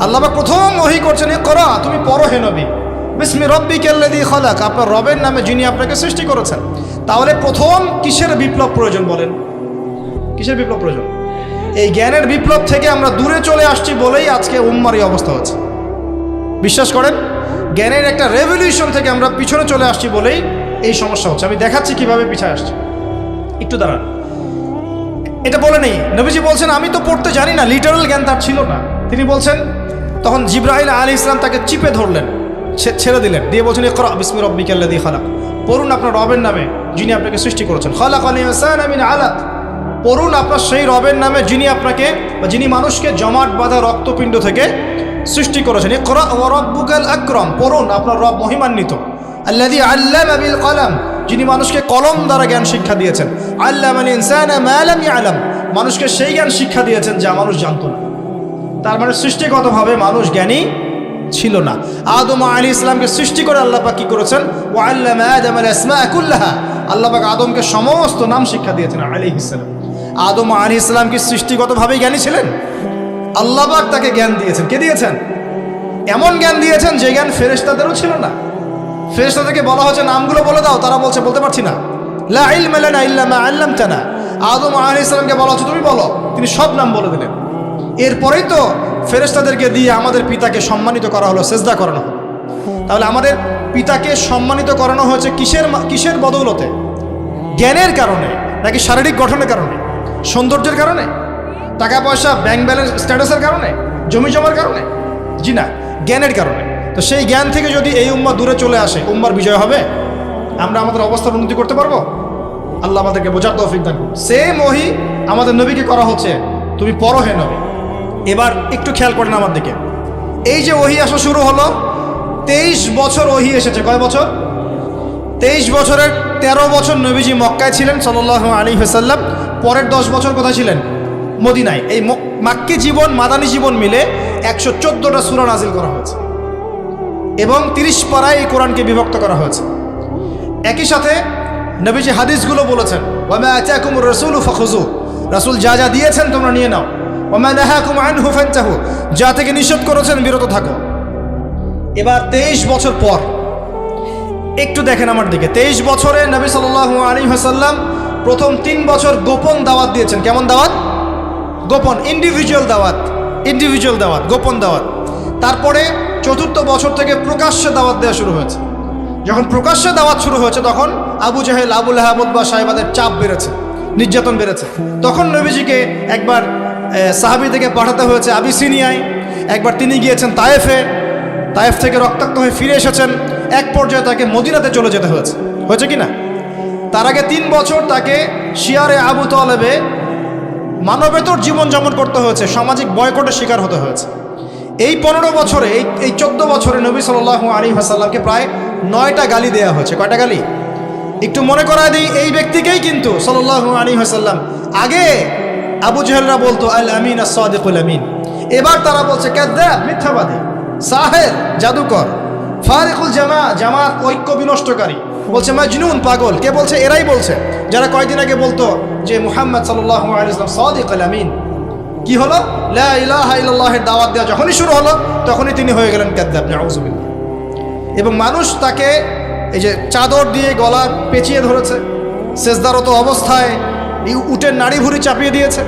আল্লাহ পাক প্রথম ওহী করছেন ইকরা, তুমি পড়ো হে নবী, বিসমি রাব্বিকাল্লাযী খালাক, আপনার রবের নামে যিনি আপনাকে সৃষ্টি করেছেন। তাহলে প্রথম কিসের বিপ্লব প্রয়োজন বলেন? কিসের বিপ্লব প্রয়োজন? এই জ্ঞানের বিপ্লব থেকে আমরা দূরে চলে আসছি বলেই আজকে উম্মার এই অবস্থা হচ্ছে। বিশ্বাস করেন, জ্ঞানের একটা রেভলিউশন থেকে আমরা পিছনে চলে আসছি বলেই এই সমস্যা হচ্ছে। আমি দেখাচ্ছি কিভাবে পিছায় আসছি, একটু দাঁড়ান। এটা বলে নেই, নবীজি বলছেন আমি তো পড়তে জানি না, লিটারাল জ্ঞান তার ছিল না। তিনি বলছেন, তখন জিবরাইল আলাইহিস সালাম তাকে চিপে ধরলেন, ছেড়ে দিলেন, দিয়ে বলছেন ইকরা বিসমি রাব্বিকাল্লাযী খালাক, পড়ুন আপনার রবের নামে যিনি আপনাকে সৃষ্টি করেছেন। খালাকাল ইনসানা মিন আলাক, পড়ুন আপনার সেই রবের নামে যিনি আপনাকে বা যিনি মানুষকে জমাট বাঁধা রক্তপিণ্ড থেকে সৃষ্টি করেছেন। ইকরা ওয়া রাব্বুকাল আকরাম, পড়ুন আপনার রব মহিমান্বিত। আল্লাযী আল্লামা বিল কলম, যিনি মানুষকে কলম দ্বারা জ্ঞান শিক্ষা দিয়েছেন। আল্লামাল ইনসানা মা লাম ইয়ালাম, মানুষকে সেই জ্ঞান শিক্ষা দিয়েছেন যা মানুষ জানতো না। তার মানে সৃষ্টিগতভাবে মানুষ জ্ঞানী ছিল না। আদম আলাইহিস সালামকে সৃষ্টি করে আল্লাহ পাক কি করেছেন? ওয়া আল্লামা আদামাল আসমাআ কুল্লাহা, আল্লাহ পাক আদমকে সমস্ত নাম শিক্ষা দিয়েছেন আলাইহিস সালাম। আদম আলাইহিস সালাম কি সৃষ্টিগতভাবেই জ্ঞানী ছিলেন? আল্লাহ পাক তাকে জ্ঞান দিয়েছেন। কে দিয়েছেন? এমন জ্ঞান দিয়েছেন যে জ্ঞান ফেরেশতাদেরও ছিল না। ফেরেশতাদেরকে বলা হচ্ছে নামগুলো বলে দাও, তারা বলছে বলতে পারছি না। লা ইলমা লানা ইল্লা মা আল্লামতানা, আদম আলাইহিস সালামকে বলা হচ্ছে তুমি বলো, তিনি সব নাম বলে দিলেন। এরপরেই তো ফেরেশতাদেরকে দিয়ে আমাদের পিতাকে সম্মানিত করা হলো, সেজদা করানো হলো। তাহলে আমাদের পিতাকে সম্মানিত করানো হয়েছে কিসের বদৌলতে? জ্ঞানের কারণে নাকি শারীরিক গঠনের কারণে, সৌন্দর্যের কারণে, টাকা পয়সা ব্যাংক ব্যালেন্স স্ট্যাটাসের কারণে, জমি জমার কারণে? জি না, জ্ঞানের কারণে। তো সেই জ্ঞান থেকে যদি এই উম্মাহ দূরে চলে আসে, উম্মার বিজয় হবে? আমরা আমাদের অবস্থার উন্নতি করতে পারবো? আল্লাহ আমাদেরকে বোঝার তৌফিক দান করুন। সেম ওহী আমাদের নবীকে করা হচ্ছে, তুমি পড়ো হে নবী। এবার একটু খেয়াল করেন আমার দিকে। এই যে ওহী আসা শুরু হলো, 23 বছর ওহী এসেছে। কয় বছর? 23 বছরের 13 বছর নবীজি মক্কায় ছিলেন সাল্লাল্লাহু আলাইহি ওয়াসাল্লাম। পরের 10 বছর কোথায় ছিলেন? মদিনায়। এই মাক্কি জীবন মাদানী জীবন মিলে 114টা সূরা নাজিল করা হয়েছে এবং 30 পারায় এই কোরআনকে বিভক্ত করা হয়েছে। একই সাথে নবীজি হাদিসগুলো বলেছেন, ওয়ামা আতাকুমুর রাসূলু ফাখুযু, রাসূল যা যা দিয়েছেন তোমরা নিয়ে নাও, ওয়ামা নাহাকুম আনহু ফান্তাহু, যা থেকে নিষেধ করেছেন বিরত থাকো। এবার 23 বছর পর একটু দেখেন আমার দিকে। 23 বছরে নবী সাল্লাল্লাহু আলাইহি ওয়াসাল্লাম প্রথম 3 বছর গোপন দাওয়াত দিয়েছেন। কেমন দাওয়াত? গোপন, ইন্ডিভিজুয়াল দাওয়াত, গোপন দাওয়াত। তারপরে 4র্থ বছর থেকে প্রকাশ্যে দাওয়াত দেওয়া শুরু হয়েছে। যখন প্রকাশ্যে দাওয়াত শুরু হয়েছে তখন আবু জাহেল, আবু লাহাব, উতবা, সাহেবাদের চাপ বেড়েছে, নির্যাতন বেড়েছে। তখন নবীজিকে একবার সাহাবী থেকে পাঠাতে হয়েছে আবিসিনিয়ায়, একবার তিনি গিয়েছেন তায়েফে, তায়েফ থেকে রক্তাক্ত হয়ে ফিরে এসেছেন। এক পর্যায়ে তাকে মদিনাতে চলে যেতে হয়েছে কি না? তার আগে 3 বছর তাকে শিয়ারে আবু তালেবে মানবেতর জীবনযাপন করতে হয়েছে, সামাজিক বয়কটের শিকার হতে হয়েছে। এই 15 বছরে, এই 14 বছরে নবী সাল্লাল্লাহু আলাইহি ওয়াসাল্লামকে প্রায় 9টা গালি দেওয়া হয়েছে। কয়টা গালি? একটু মনে করায় দিই, এই ব্যক্তিকেই কিন্তু সাল্লাল্লাহু আলাইহি ওয়াসাল্লাম আগে আবু জাহেলরা বলতো আল আমিন আস-সাদিকুল আমিন, এবার তারা বলছে কাযযাব, মিথ্যাবাদী, সাহের, জাদুকর, ফারিকুল জামাত ঐক্য বিনষ্টকারী, বলছে মাজনুন, পাগল। কে বলছে? এরাই বলছে যারা কয়েকদিন আগে বলতো যে মুহাম্মদ সাল্লাল্লাহু আলাইহি ওয়াসাল্লাম সাদিকুল আমিন। কি হলো? লা ইলাহা ইল্লাল্লাহের দাওয়াত দেওয়া যখনই শুরু হলো তখনই তিনি হয়ে গেলেন কাযযাব, নাউযুবিল্লাহ। এবং মানুষ তাকে এই যে চাদর দিয়ে গলা পেঁচিয়ে ধরেছে, সেজদারত অবস্থায় উটের নাড়ি ভুড়ি চাপিয়ে দিয়েছে,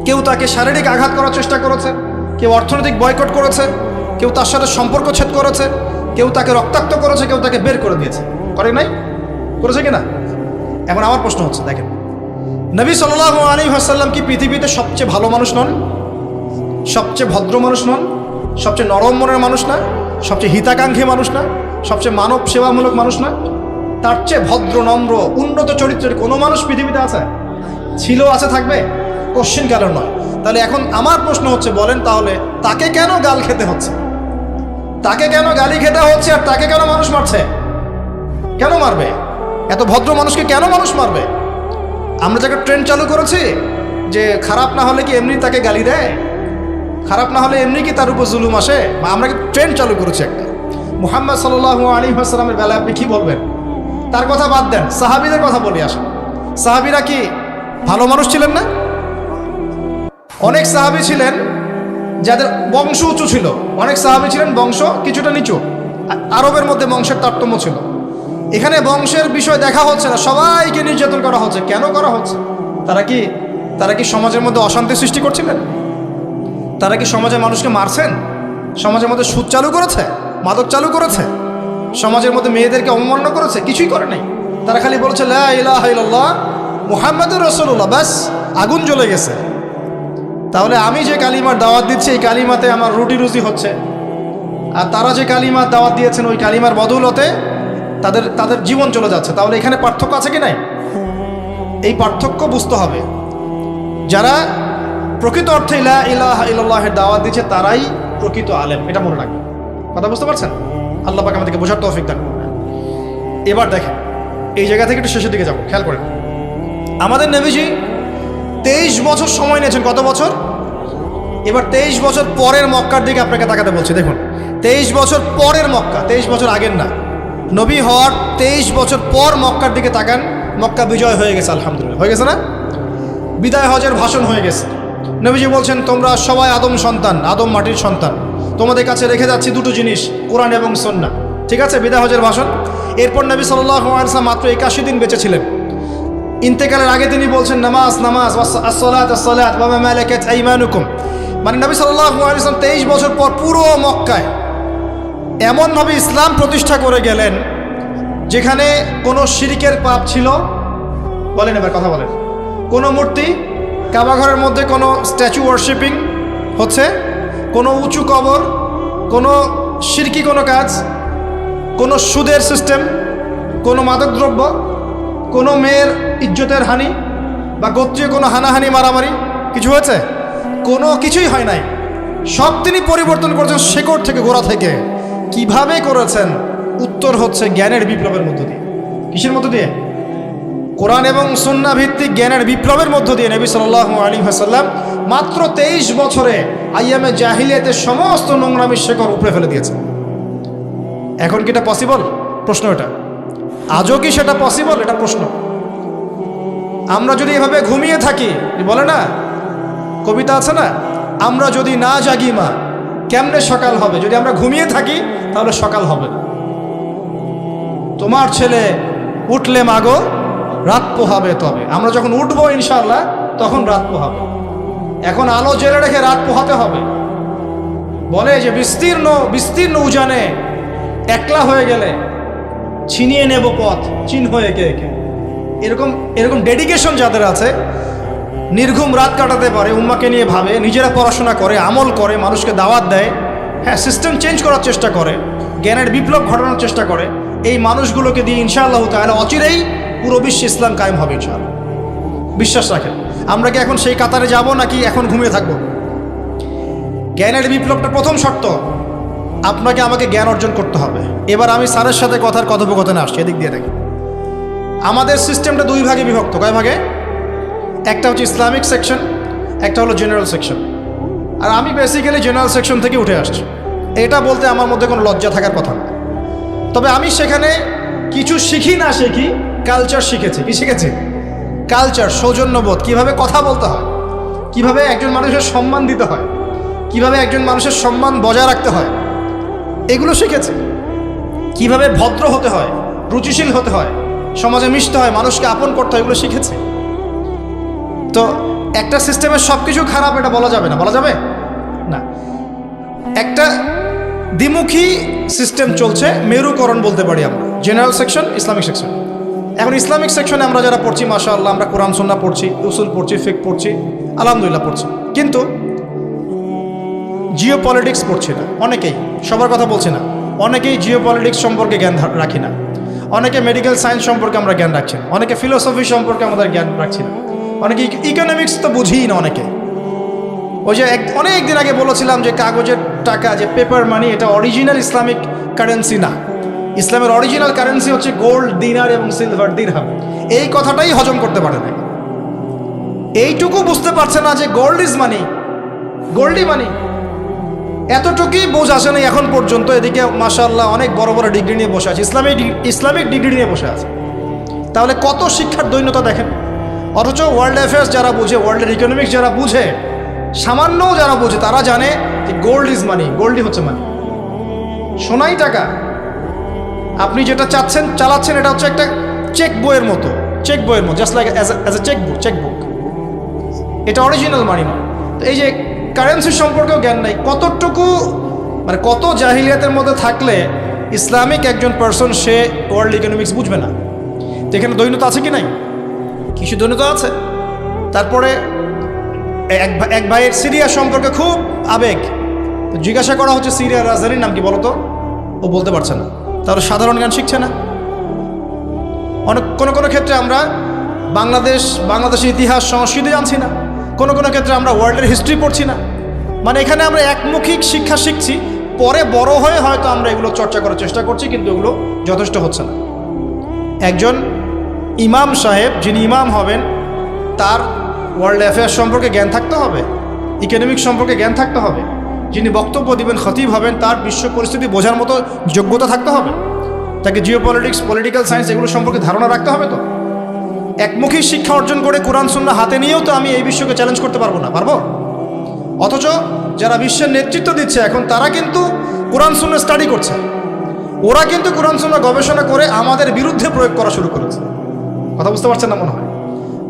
কেউ তাকে শারীরিক আঘাত করার চেষ্টা করেছে, কেউ অর্থনৈতিক বয়কট করেছে, কেউ তার সাথে সম্পর্ক ছেদ করেছে, কেউ তাকে রক্তাক্ত করেছে, কেউ তাকে বের করে দিয়েছে। করে নাই? করেছে কিনা? এখন আমার প্রশ্ন হচ্ছে, দেখেন, নবী সাল্লাল্লাহু আলাইহি ওয়াসাল্লাম কি পৃথিবীতে সবচেয়ে ভালো মানুষ নন? সবচেয়ে ভদ্র মানুষ নন? সবচেয়ে নরম মনের মানুষ না? সবচেয়ে হিতাকাঙ্ক্ষী মানুষ না? সবচেয়ে মানব সেবামূলক মানুষ না? তার চেয়ে ভদ্র, নম্র, উন্নত চরিত্রের কোনো মানুষ পৃথিবীতে আছে? ছিল, আছে, থাকবে? কোশ্চেন কেন নয়। তাহলে এখন আমার প্রশ্ন হচ্ছে, বলেন তাহলে তাকে কেন গাল খেতে হচ্ছে? তাকে কেন গালি খেতে হচ্ছে? আর তাকে কেন মানুষ মারছে? কেন মারবে? এত ভদ্র মানুষকে কেন মানুষ মারবে? আমরা যাকে ট্রেন্ড চালু করেছি যে খারাপ না হলে কি এমনি তাকে গালি দেয়? খারাপ না হলে এমনি কি তার উপর জুলুম আসে? বা আমরা কি ট্রেন্ড চালু করেছি একটা? মুহাম্মদ সাল্লাল্লাহু আলাইহি ওয়াসাল্লামের বেলায় আপনি কি বলবেন? তার কথা বাদ দেন, সাহাবীদের কথা বলি আসেন। সাহাবীরা কি ভালো মানুষ ছিলেন না? অনেক সাহাবী ছিলেন যাদের বংশ উঁচু ছিল, অনেক সাহাবী ছিলেন বংশ কিছুটা নিচু। আরবের মধ্যে বংশের তারতম্য ছিল। এখানে বংশের বিষয় দেখা হচ্ছে না, সবাইকে নির্যাতন করা হচ্ছে। কেন করা হচ্ছে? তারা কি সমাজের মধ্যে অশান্তি সৃষ্টি করছিলেন? তারা কি সমাজের মানুষকে মারছেন? সমাজের মধ্যে সুদ চালু করেছে, মাদক চালু করেছে, সমাজের মধ্যে মেয়েদেরকে অবমাননা করেছে? কিছুই করে নাই। তারা খালি বলছে লা ইলাহা ইল্লাল্লাহ মুহাম্মাদুর রাসূলুল্লাহ, ব্যাস, আগুন জ্বলে গেছে। তাহলে আমি যে কালিমার দাওয়াত দিচ্ছি এই কালিমাতে আমার রুটি রুজি হচ্ছে, আর তারা যে কালিমার দাওয়াত দিয়েছেন ওই কালিমার বদৌলতে তাদের জীবন চলে যাচ্ছে। তাহলে এখানে পার্থক্য আছে কি নাই? এই পার্থক্য বুঝতে হবে। যারা প্রকৃত অর্থে লা ইলাহা ইল্লাল্লাহের দাওয়াত দিচ্ছে তারাই প্রকৃত আলেম, এটা মনে রাখবেন। কথা বুঝতে পারছেন? আল্লাহ পাক আমাদেরকে বোঝার তৌফিক দান করবেন। এবার দেখেন, এই জায়গা থেকে একটু শেষের দিকে যাব, খেয়াল করেন। আমাদের নবীজি 23 বছর সময় নিয়েছেন। কত বছর? এবার 23 বছর পরের মক্কার দিকে আপনাকে তাকাতে বলছি। দেখুন, 23 বছর পরের মক্কা, 23 বছর আগের না। নবী হওয়ার 23 বছর পর মক্কার দিকে তাকান। মক্কা বিজয় হয়ে গেছে, আলহামদুলিল্লাহ, হয়ে গেছে না? বিদায় হজের ভাষণ হয়ে গেছে। নবীজি বলছেন, তোমরা সবাই আদম সন্তান, আদম মাটির সন্তান, তোমাদের কাছে রেখে যাচ্ছি দুটো জিনিস, কোরআন এবং সুন্নাহ। ঠিক আছে, বিদায় হজের ভাষণ। এরপর নবী সাল্লাল্লাহু আলাইহি ওয়াসাল্লাম মাত্র 81 দিন বেঁচে ছিলেন। ইন্তেকালের আগে তিনি বলছেন, নামাজ নামাজ, আসসালাত আসসালাত ওয়া মা মালাকাত আইমানুকুম। মানে নবী সাল্লাল্লাহু আলাইহি ওয়াসাল্লাম 23 বছর পর পুরো মক্কায় এমনভাবে ইসলাম প্রতিষ্ঠা করে গেলেন যেখানে কোনো শিরকের পাপ ছিল, বলেন এবার কথা বলেন, কোনো মূর্তি, কাবাঘরের মধ্যে কোনো স্ট্যাচু ওয়ার্শিপিং হচ্ছে, কোনো উঁচু কবর, কোনো শিরকি কোনো কাজ, কোনো সুদের সিস্টেম, কোনো মাদকদ্রব্য, কোনো মেয়ের ইজ্জতের হানি বা গোত্রীয় কোনো হানাহানি মারামারি কিছু হয়েছে? কোনো কিছুই হয় নাই। সব তিনি পরিবর্তন করেছেন শেকড় থেকে, গোড়া থেকে। কিভাবে করেছেন? উত্তর হচ্ছে জ্ঞানের বিপ্লবের মধ্য দিয়ে। কিসের মধ্য দিয়ে? কোরআন এবং সুন্নাহ ভিত্তিক জ্ঞানের বিপ্লবের মধ্য দিয়ে নবী সাল্লাল্লাহু আলাইহি ওয়াসাল্লাম মাত্র 23 বছরে আইয়ামে জাহিলিয়াতের সমস্ত নোংরামির শেকড় উপড়ে ফেলে দিয়েছে। এখন কি এটা পসিবল? প্রশ্ন এটা। আজও কি সেটা পসিবল? এটা প্রশ্ন। আমরা যদি এভাবে ঘুমিয়ে থাকি, বলে না কবিতা আছে না, আমরা যদি না জাগি মা কেমনে সকাল হবে? যদি আমরা ঘুমিয়ে থাকি তাহলে সকাল হবে না। তোমার ছেলে উঠলে মাগো রাত পোহাবে, তবে আমরা যখন উঠবো ইনশাআল্লাহ তখন রাত পোহাবে। এখন আলো জেলে রেখে রাত পোহাতে হবে। বলে যে বিস্তীর্ণ উজানে একলা হয়ে গেলে ছিনিয়ে নেব পথ চিহ্ন একে একে। এরকম ডেডিকেশন যাদের আছে, নির্ঘুম রাত কাটাতে পারে, উম্মাকে নিয়ে ভাবে, নিজেরা পড়াশোনা করে, আমল করে, মানুষকে দাওয়াত দেয়, হ্যাঁ সিস্টেম চেঞ্জ করার চেষ্টা করে, জ্ঞানের বিপ্লব ঘটানোর চেষ্টা করে, এই মানুষগুলোকে দিয়ে ইনশাআল্লাহ তাআলা অচিরেই পুরো বিশ্বে ইসলাম কায়েম হবে ইনশাআল্লাহ। বিশ্বাস রাখেন। আমরা কি এখন সেই কাতারে যাব নাকি এখন ঘুমিয়ে থাকবো? জ্ঞানের বিপ্লবটা প্রথম শর্ত, আপনাকে আমাকে জ্ঞান অর্জন করতে হবে। এবার আমি স্যারের সাথে কথোপকথনে আসছি, এদিক দিয়ে দেখি। আমাদের সিস্টেমটা দুই ভাগে বিভক্ত। কয় ভাগে? একটা হচ্ছে ইসলামিক সেকশন, একটা হলো জেনারেল সেকশন। আর আমি বেসিক্যালি জেনারেল সেকশন থেকে উঠে আসছি। এটা বলতে আমার মধ্যে কোনো লজ্জা থাকার কথা না। তবে আমি সেখানে কিছু শিখি না শিখি, কালচার শিখেছি। কি শিখেছি? কালচার, সৌজন্যবোধ, কিভাবে কথা বলতে হয়, কিভাবে একজন মানুষের সম্মান দিতে হয়, কিভাবে একজন মানুষের সম্মান বজায় রাখতে হয়, এগুলো শিখেছি। কিভাবে ভদ্র হতে হয়, রুচিশীল হতে হয়, সমাজে মিশতে হয়, মানুষকে আপন করতে হয়, এগুলো শিখেছি। তো একটা সিস্টেমের সব কিছু খারাপ এটা বলা যাবে না। বলা যাবে না। একটা দ্বিমুখী সিস্টেম চলছে, মেরুকরণ বলতে পারি আমরা। General section, Islamic section. এখন ইসলামিক সেকশনে আমরা যারা পড়ছি মাশাআল্লাহ, আমরা কোরআন সুন্নাহ পড়ছি, উসুল পড়ছি, ফিকহ পড়ছি, আলহামদুলিল্লাহ পড়ছি। কিন্তু জিও পলিটিক্স পড়ছি না অনেকেই। সবার কথা বলছি না। অনেকেই জিও পলিটিক্স সম্পর্কে জ্ঞান রাখি না। অনেকে মেডিকেল সায়েন্স সম্পর্কে আমরা জ্ঞান রাখছি না। অনেকে ফিলোসফি সম্পর্কে আমাদের জ্ঞান রাখছি না। অনেকে ইকোনমিক্স তো বুঝিই না অনেকে। ওই যে অনেক দিন আগে বলেছিলাম যে কাগজের টাকা, যে পেপার মানি, এটা অরিজিনাল ইসলামিক কারেন্সি না। ইসলামের অরিজিনাল কারেন্সি হচ্ছে গোল্ড, দিনার এবং সিলভার, দিরহাম। এই কথাটাই হজম করতে পারে না। এইটুকু বুঝতে পারছে না যে গোল্ড ইজ মানি, গোল্ডই মানি। এতটুকুই বোঝ আসে না এখন পর্যন্ত। এদিকে মাশাআল্লাহ অনেক বড় বড় ডিগ্রি নিয়ে বসে আছে, ইসলামিক ডিগ্রি নিয়ে বসে আছে। তাহলে কত শিক্ষার দৈন্যতা দেখেন। অথচ ওয়ার্ল্ড অ্যাফেয়ার্স যারা বুঝে, ওয়ার্ল্ডের ইকোনমিক্স যারা বুঝে, সামান্যও যারা বুঝে, তারা জানে যে গোল্ড ইজ মানি, গোল্ডই হচ্ছে মানি, সোনাই টাকা। আপনি যেটা চালাচ্ছেন এটা হচ্ছে একটা চেক বইয়ের মতো, just like as a chequebook. এটা অরিজিনাল মানি নয়। তো এই যে কারেন্সি সম্পর্কেও জ্ঞান নাই। কতটুকু মানে কত জাহিলিয়াতের মধ্যে থাকলে ইসলামিক একজন পার্সন সে ওয়ার্ল্ড ইকোনমিক্স বুঝবে না? তো এখানে দৈন্যতা আছে কি নাই? কিছু দৈন্যতা আছে। তারপরে এক ভাইয়ের সিরিয়া সম্পর্কে খুব আবেগ। তো জিজ্ঞাসা করা হচ্ছে সিরিয়ার রাজধানীর নাম কি বলো তো? ও বলতে পারছে না। তাহলে সাধারণ জ্ঞান শিখছে না। কোনো ক্ষেত্রে আমরা বাংলাদেশের ইতিহাস সংস্কৃতি জানছি না। কোনো ক্ষেত্রে আমরা ওয়ার্ল্ডের হিস্ট্রি পড়ছি না। মানে এখানে আমরা একমুখিক শিক্ষা শিখছি, পরে বড় হয়ে হয়তো আমরা এগুলো চর্চা করার চেষ্টা করছি, কিন্তু এগুলো যথেষ্ট হচ্ছে না। একজন ইমাম সাহেব, যিনি ইমাম হবেন, তার ওয়ার্ল্ড অ্যাফেয়ার্স সম্পর্কে জ্ঞান থাকতে হবে, ইকোনমিক্স সম্পর্কে জ্ঞান থাকতে হবে। যিনি বক্তব্য দিবেন, খতিব হবেন, তার বিশ্ব পরিস্থিতি বোঝার মতো যোগ্যতা থাকতে হবে। তাকে জিও পলিটিক্স, পলিটিক্যাল সায়েন্স এগুলো সম্পর্কে ধারণা রাখতে হবে। তো একমুখী শিক্ষা অর্জন করে কোরআন সুন্নাহ হাতে নিয়েও তো আমি এই বিশ্বকে চ্যালেঞ্জ করতে পারবো না, পারবো? অথচ যারা বিশ্বের নেতৃত্ব দিচ্ছে এখন, তারা কিন্তু কোরআন সুন্নাহ স্টাডি করছে। ওরা কিন্তু কোরআন সুন্নাহ গবেষণা করে আমাদের বিরুদ্ধে প্রয়োগ করা শুরু করেছে। কথা বুঝতে পারছেন না মনে হয়?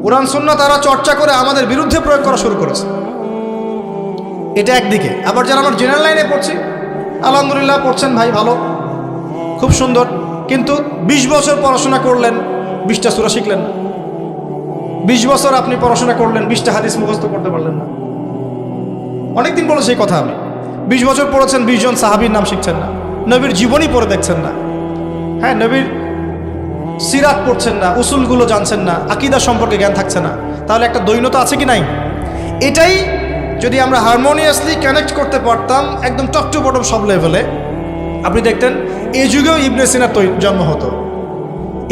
কোরআন সুন্নাহ তারা চর্চা করে আমাদের বিরুদ্ধে প্রয়োগ করা শুরু করেছে। এটা একদিকে। আবার যারা আমার জেনারেল লাইনে পড়ছি, আলহামদুলিল্লাহ পড়ছেন ভাই, ভালো, খুব সুন্দর। কিন্তু 20 বছর পড়াশোনা করলেন, 20টা সূরা শিখলেন না। 20 বছর আপনি পড়াশোনা করলেন, 20টা হাদিস মুখস্থ করতে পারলেন না। অনেকদিন বলে সেই কথা আমি, 20 বছর পড়েছেন, 20 জন সাহাবীর নাম শিখছেন না, নবীর জীবনী পড়ে দেখছেন না, হ্যাঁ, নবীর সিরাত পড়ছেন না, উসুলগুলো জানছেন না, আকীদা সম্পর্কে জ্ঞান থাকছে না, তাহলে একটা দ্বৈনতা আছে কি নাই? এটাই যদি আমরা হারমোনিয়াসলি কানেক্ট করতে পারতাম একদম টপ টু বটম সব লেভেলে, আপনি দেখতেন এই যুগেও ইবনে সিনার জন্ম হতো,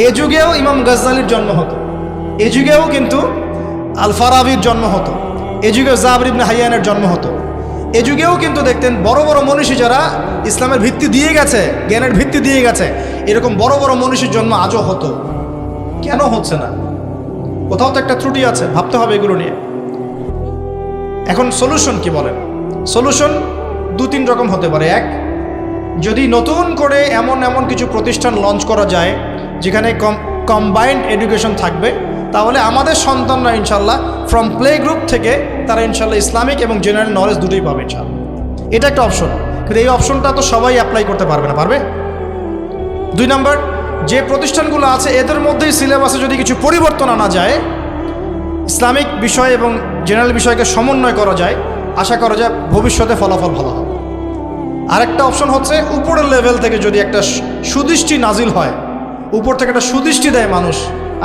এ যুগেও ইমাম গাজ্জালির জন্ম হতো, এ যুগেও কিন্তু আল ফারাবির জন্ম হতো, এ যুগেও জাবর ইবনে হাইয়ানের জন্ম হতো, এ যুগেও কিন্তু দেখতেন বড় বড় মনীষী যারা ইসলামের ভিত্তি দিয়ে গেছে, জ্ঞানের ভিত্তি দিয়ে গেছে, এরকম বড় বড় মনীষীর জন্ম আজও হতো। কেন হচ্ছে না? কোথাও তো একটা ত্রুটি আছে, ভাবতে হবে এগুলো নিয়ে। এখন সলিউশন কি বলেন? সলিউশন 2-3 রকম হতে পারে। এক, যদি নতুন করে এমন কিছু প্রতিষ্ঠান লঞ্চ করা যায় যেখানে কম্বাইন্ড এডুকেশন থাকবে, তাহলে আমাদের সন্তানরা ইনশাল্লাহ ফ্রম প্লে গ্রুপ থেকে তারা ইনশাল্লাহ ইসলামিক এবং জেনারেল নলেজ দুটোই পাবে ইনশাল্লাহ। এটা একটা অপশন, কিন্তু এই অপশনটা তো সবাই অ্যাপ্লাই করতে পারবে না, পারবে? 2 নাম্বার, যে প্রতিষ্ঠানগুলো আছে এদের মধ্যেই সিলেবাসে যদি কিছু পরিবর্তন আনা যায়, ইসলামিক বিষয় এবং জেনারেল বিষয়কে সমন্বয় করা যায়, আশা করা যায় ভবিষ্যতে ফলাফল ভালো হবে। আরেকটা অপশন হচ্ছে উপরের লেভেল থেকে যদি একটা সুদৃষ্টি নাজিল হয়, উপর থেকে একটা সুদৃষ্টি দেয় মানুষ,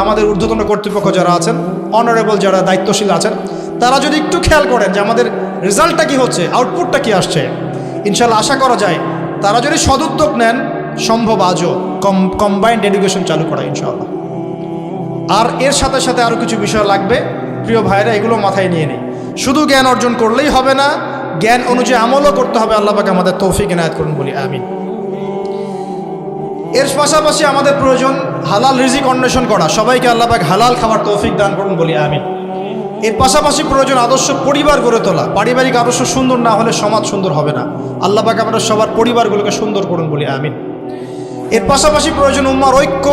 আমাদের ঊর্ধ্বতন কর্তৃপক্ষ যারা আছেন, অনারেবল যারা দায়িত্বশীল আছেন, তারা যদি একটু খেয়াল করেন যে আমাদের রেজাল্টটা কি হচ্ছে, আউটপুটটা কি আসছে, ইনশাল্লাহ আশা করা যায় তারা যদি সদুদ্যোগ নেন, সম্ভব আজও কম্বাইন্ড এডুকেশন চালু করা ইনশাআল্লাহ। আর এর সাথে সাথে আরও কিছু বিষয় লাগবে প্রিয় ভাইরা, এগুলো মাথায় নিয়ে নিই। শুধু জ্ঞান অর্জন করলেই হবে না, জ্ঞান অনুযায়ী আমলও করতে হবে। আল্লাহ পাক আমাদের তৌফিক এনায়েত করুন, বলি আমিন। এর পাশাপাশি আমাদের প্রয়োজন হালাল রিজিক অন্বেষণ করা, সবাইকে আল্লাহ পাক হালাল খাবার তৌফিক দান করুন, বলি আমিন। এর পাশাপাশি প্রয়োজন আদর্শ পরিবার গড়ে তোলা, পারিবারিক আদর্শ সুন্দর না হলে সমাজ সুন্দর হবে না। আল্লাহ পাক আমাদের সবার পরিবারগুলোকে সুন্দর করুন, বলি আমিন। এর পাশাপাশি প্রয়োজন উম্মার ঐক্য,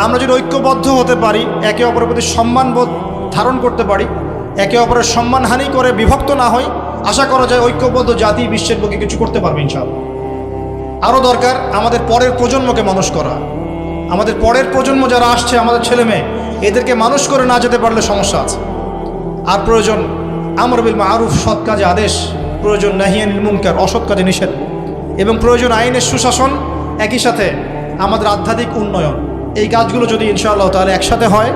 আমরা যদি ঐক্যবদ্ধ হতে পারি, একে অপরের প্রতি সম্মানবোধ ধারণ করতে পারি, একে অপরের সম্মানহানি করে বিভক্ত না হই, আশা করা যায় ঐক্যবদ্ধ জাতি বিশ্বের বুকে কিছু করতে পারবে ইনশাআল্লাহ। আরও দরকার আমাদের পরের প্রজন্মকে মানুষ করা, আমাদের পরের প্রজন্ম যারা আসছে, আমাদের ছেলে মেয়ে, এদেরকে মানুষ করে না যেতে পারলে সমস্যা আছে। আর প্রয়োজন আমর বিল মারুফ, সৎ কাজে আদেশ, প্রয়োজন নাহি আনিল মুনকার, অসৎ কাজে নিষেধ, এবং প্রয়োজন আইনের সুশাসন, একই সাথে আমাদের আধ্যাত্মিক উন্নয়ন। এই কাজগুলো যদি ইনশাআল্লাহ তাহলে একসাথে হয়,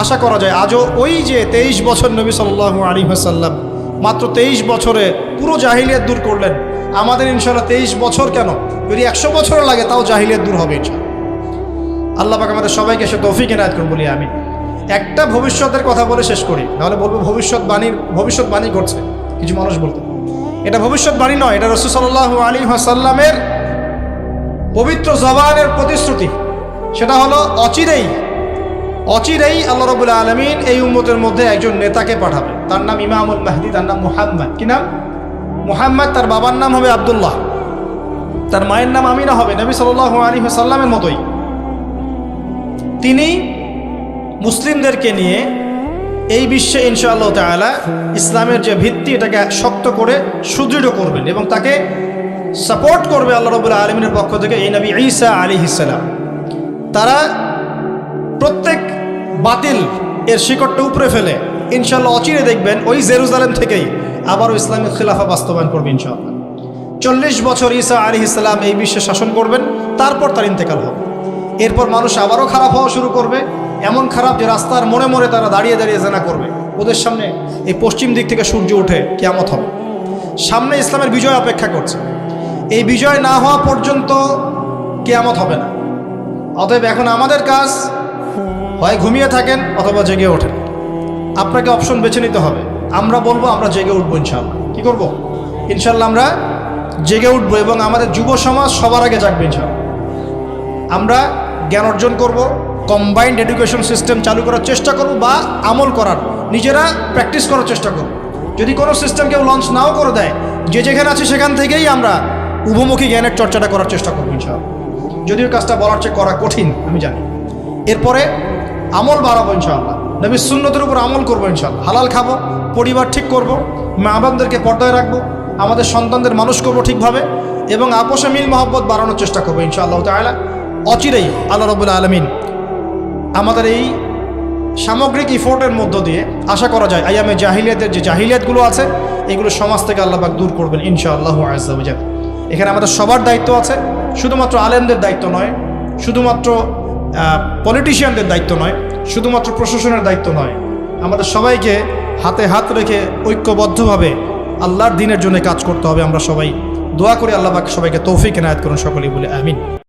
আশা করা যায় আজও ওই যে 23 বছর নবী সাল্লাল্লাহু আলাইহি ওয়াসাল্লাম মাত্র 23 বছরে পুরো জাহিলিয়াত দূর করলেন, আমাদের ইনশাআল্লাহ 23 বছর কেন, যদি 100 বছরও লাগে তাও জাহিলিয়াত দূর হবে ইনশাআল্লাহ। আল্লাহ পাক আমাদের সবাইকে সে তৌফিক এনায়েত করুন, বলি আমি। একটা ভবিষ্যতের কথা বলে শেষ করি, নাহলে বলবো ভবিষ্যৎবাণী করছে কিছু মানুষ বলতে। এটা ভবিষ্যৎবাণী নয়, এটা রাসূল সাল্লাল্লাহু আলাইহি ওয়াসাল্লামের পবিত্র জবানের প্রতিশ্রুতি। সেটা হলো অচিরেই আল্লাহ রাব্বুল আলামিন এই উম্মতের মধ্যে একজন নেতাকে পাঠাবে, তার নাম ইমামুল মাহদি, তার নাম মুহাম্মদ। কি নাম? মুহাম্মদ। তার বাবার নাম হবে আব্দুল্লাহ, তার মায়ের নাম আমিনা হবে, নবী সাল্লাল্লাহু আলাইহি ওয়াসাল্লামের মতোই। তিনি মুসলিমদেরকে নিয়ে এই বিশ্বে ইনশাআল্লাহ তাআলা ইসলামের যে ভিত্তি, এটাকে শক্ত করে সুদৃঢ় করবেন, এবং তাকে সাপোর্ট করবে আল্লাহ রাব্বুল আলামিনের পক্ষ থেকে এই নবী ঈসা আলাইহিস সালাম। তারা প্রত্যেক বাতিল এর শিকড়টা উপরে ফেলে ইনশাআল্লাহ অচিরে দেখবেন ওই জেরুজালেম থেকেই আবারও ইসলামিক খিলাফা বাস্তবায়ন করবে ইনশাআল্লাহ। 40 বছর ঈসা আলাইহিস সালাম এই বিশ্বে শাসন করবেন, তারপর তার ইন্তেকাল হবে। এরপর মানুষ আবারও খারাপ হওয়া শুরু করবে, এমন খারাপ যে রাস্তার মোড়ে মোড়ে তারা দাঁড়িয়ে দাঁড়িয়ে জেনা করবে। ওদের সামনে এই পশ্চিম দিক থেকে সূর্য উঠে কিয়ামত হবে। সামনে ইসলামের বিজয় অপেক্ষা করছে, এই বিজয় না হওয়া পর্যন্ত কিয়ামত হবে না। অতএব এখন আমাদের কাজ, হয় ঘুমিয়ে থাকেন অথবা জেগে ওঠেন, আপনাকে অপশন বেছে নিতে হবে। আমরা বলবো আমরা জেগে উঠবো ইনশাআল্লাহ। কি করব? ইনশাআল্লাহ আমরা জেগে উঠবো, এবং আমাদের যুব সমাজ সবার আগে জাগবে ইনশাআল্লাহ। আমরা জ্ঞান অর্জন করব, কম্বাইন্ড এডুকেশন সিস্টেম চালু করার চেষ্টা করব, বা আমল করার, নিজেরা প্র্যাকটিস করার চেষ্টা করব। যদি কোনো সিস্টেম কেউ লঞ্চ নাও করে দেয়, যে যেখানে আছে সেখান থেকেই আমরা উভমুখী জ্ঞানের চর্চাটা করার চেষ্টা করবো ইনশাআল্লাহ। যদিও কাজটা বলার চেয়ে করা কঠিন আমি জানি। এরপরে আমল বাড়াবো ইনশাআল্লাহ, নবীর সুন্নতের উপর আমল করবো ইনশাআল্লাহ। হালাল খাবো, পরিবার ঠিক করব, মা বাবাদেরকে পর্দায় রাখবো, আমাদের সন্তানদের মানুষ করবো ঠিকভাবে, এবং আপোষে মিল মহব্বত বাড়ানোর চেষ্টা করবো ইনশাআল্লাহ তাআলা। অচিরেই আল্লাহ রাব্বুল আলামিন আমাদের এই সামগ্রিক ইফোর্টের মধ্য দিয়ে আশা করা যায় আইয়ামে জাহিলিয়াতের যে জাহিলিয়াতগুলো আছে এগুলো সমাজ থেকে আল্লাহ পাক দূর করবেন ইনশাআল্লাহু আযজা ওয়া জাল্লা। এখানে আমাদের সবার দায়িত্ব আছে, শুধুমাত্র আলেমদের দায়িত্ব নয়, শুধুমাত্র পলিটিশিয়ানদের দায়িত্ব নয়, শুধুমাত্র প্রশাসনের দায়িত্ব নয়। আমাদের সবাইকে হাতে হাত রেখে ঐক্যবদ্ধভাবে আল্লাহর দ্বীনের জন্য কাজ করতে হবে। আমরা সবাই দোয়া করি আল্লাহ পাক সবাইকে তৌফিক এনায়েত করুন, সকলেই বলে আমিন।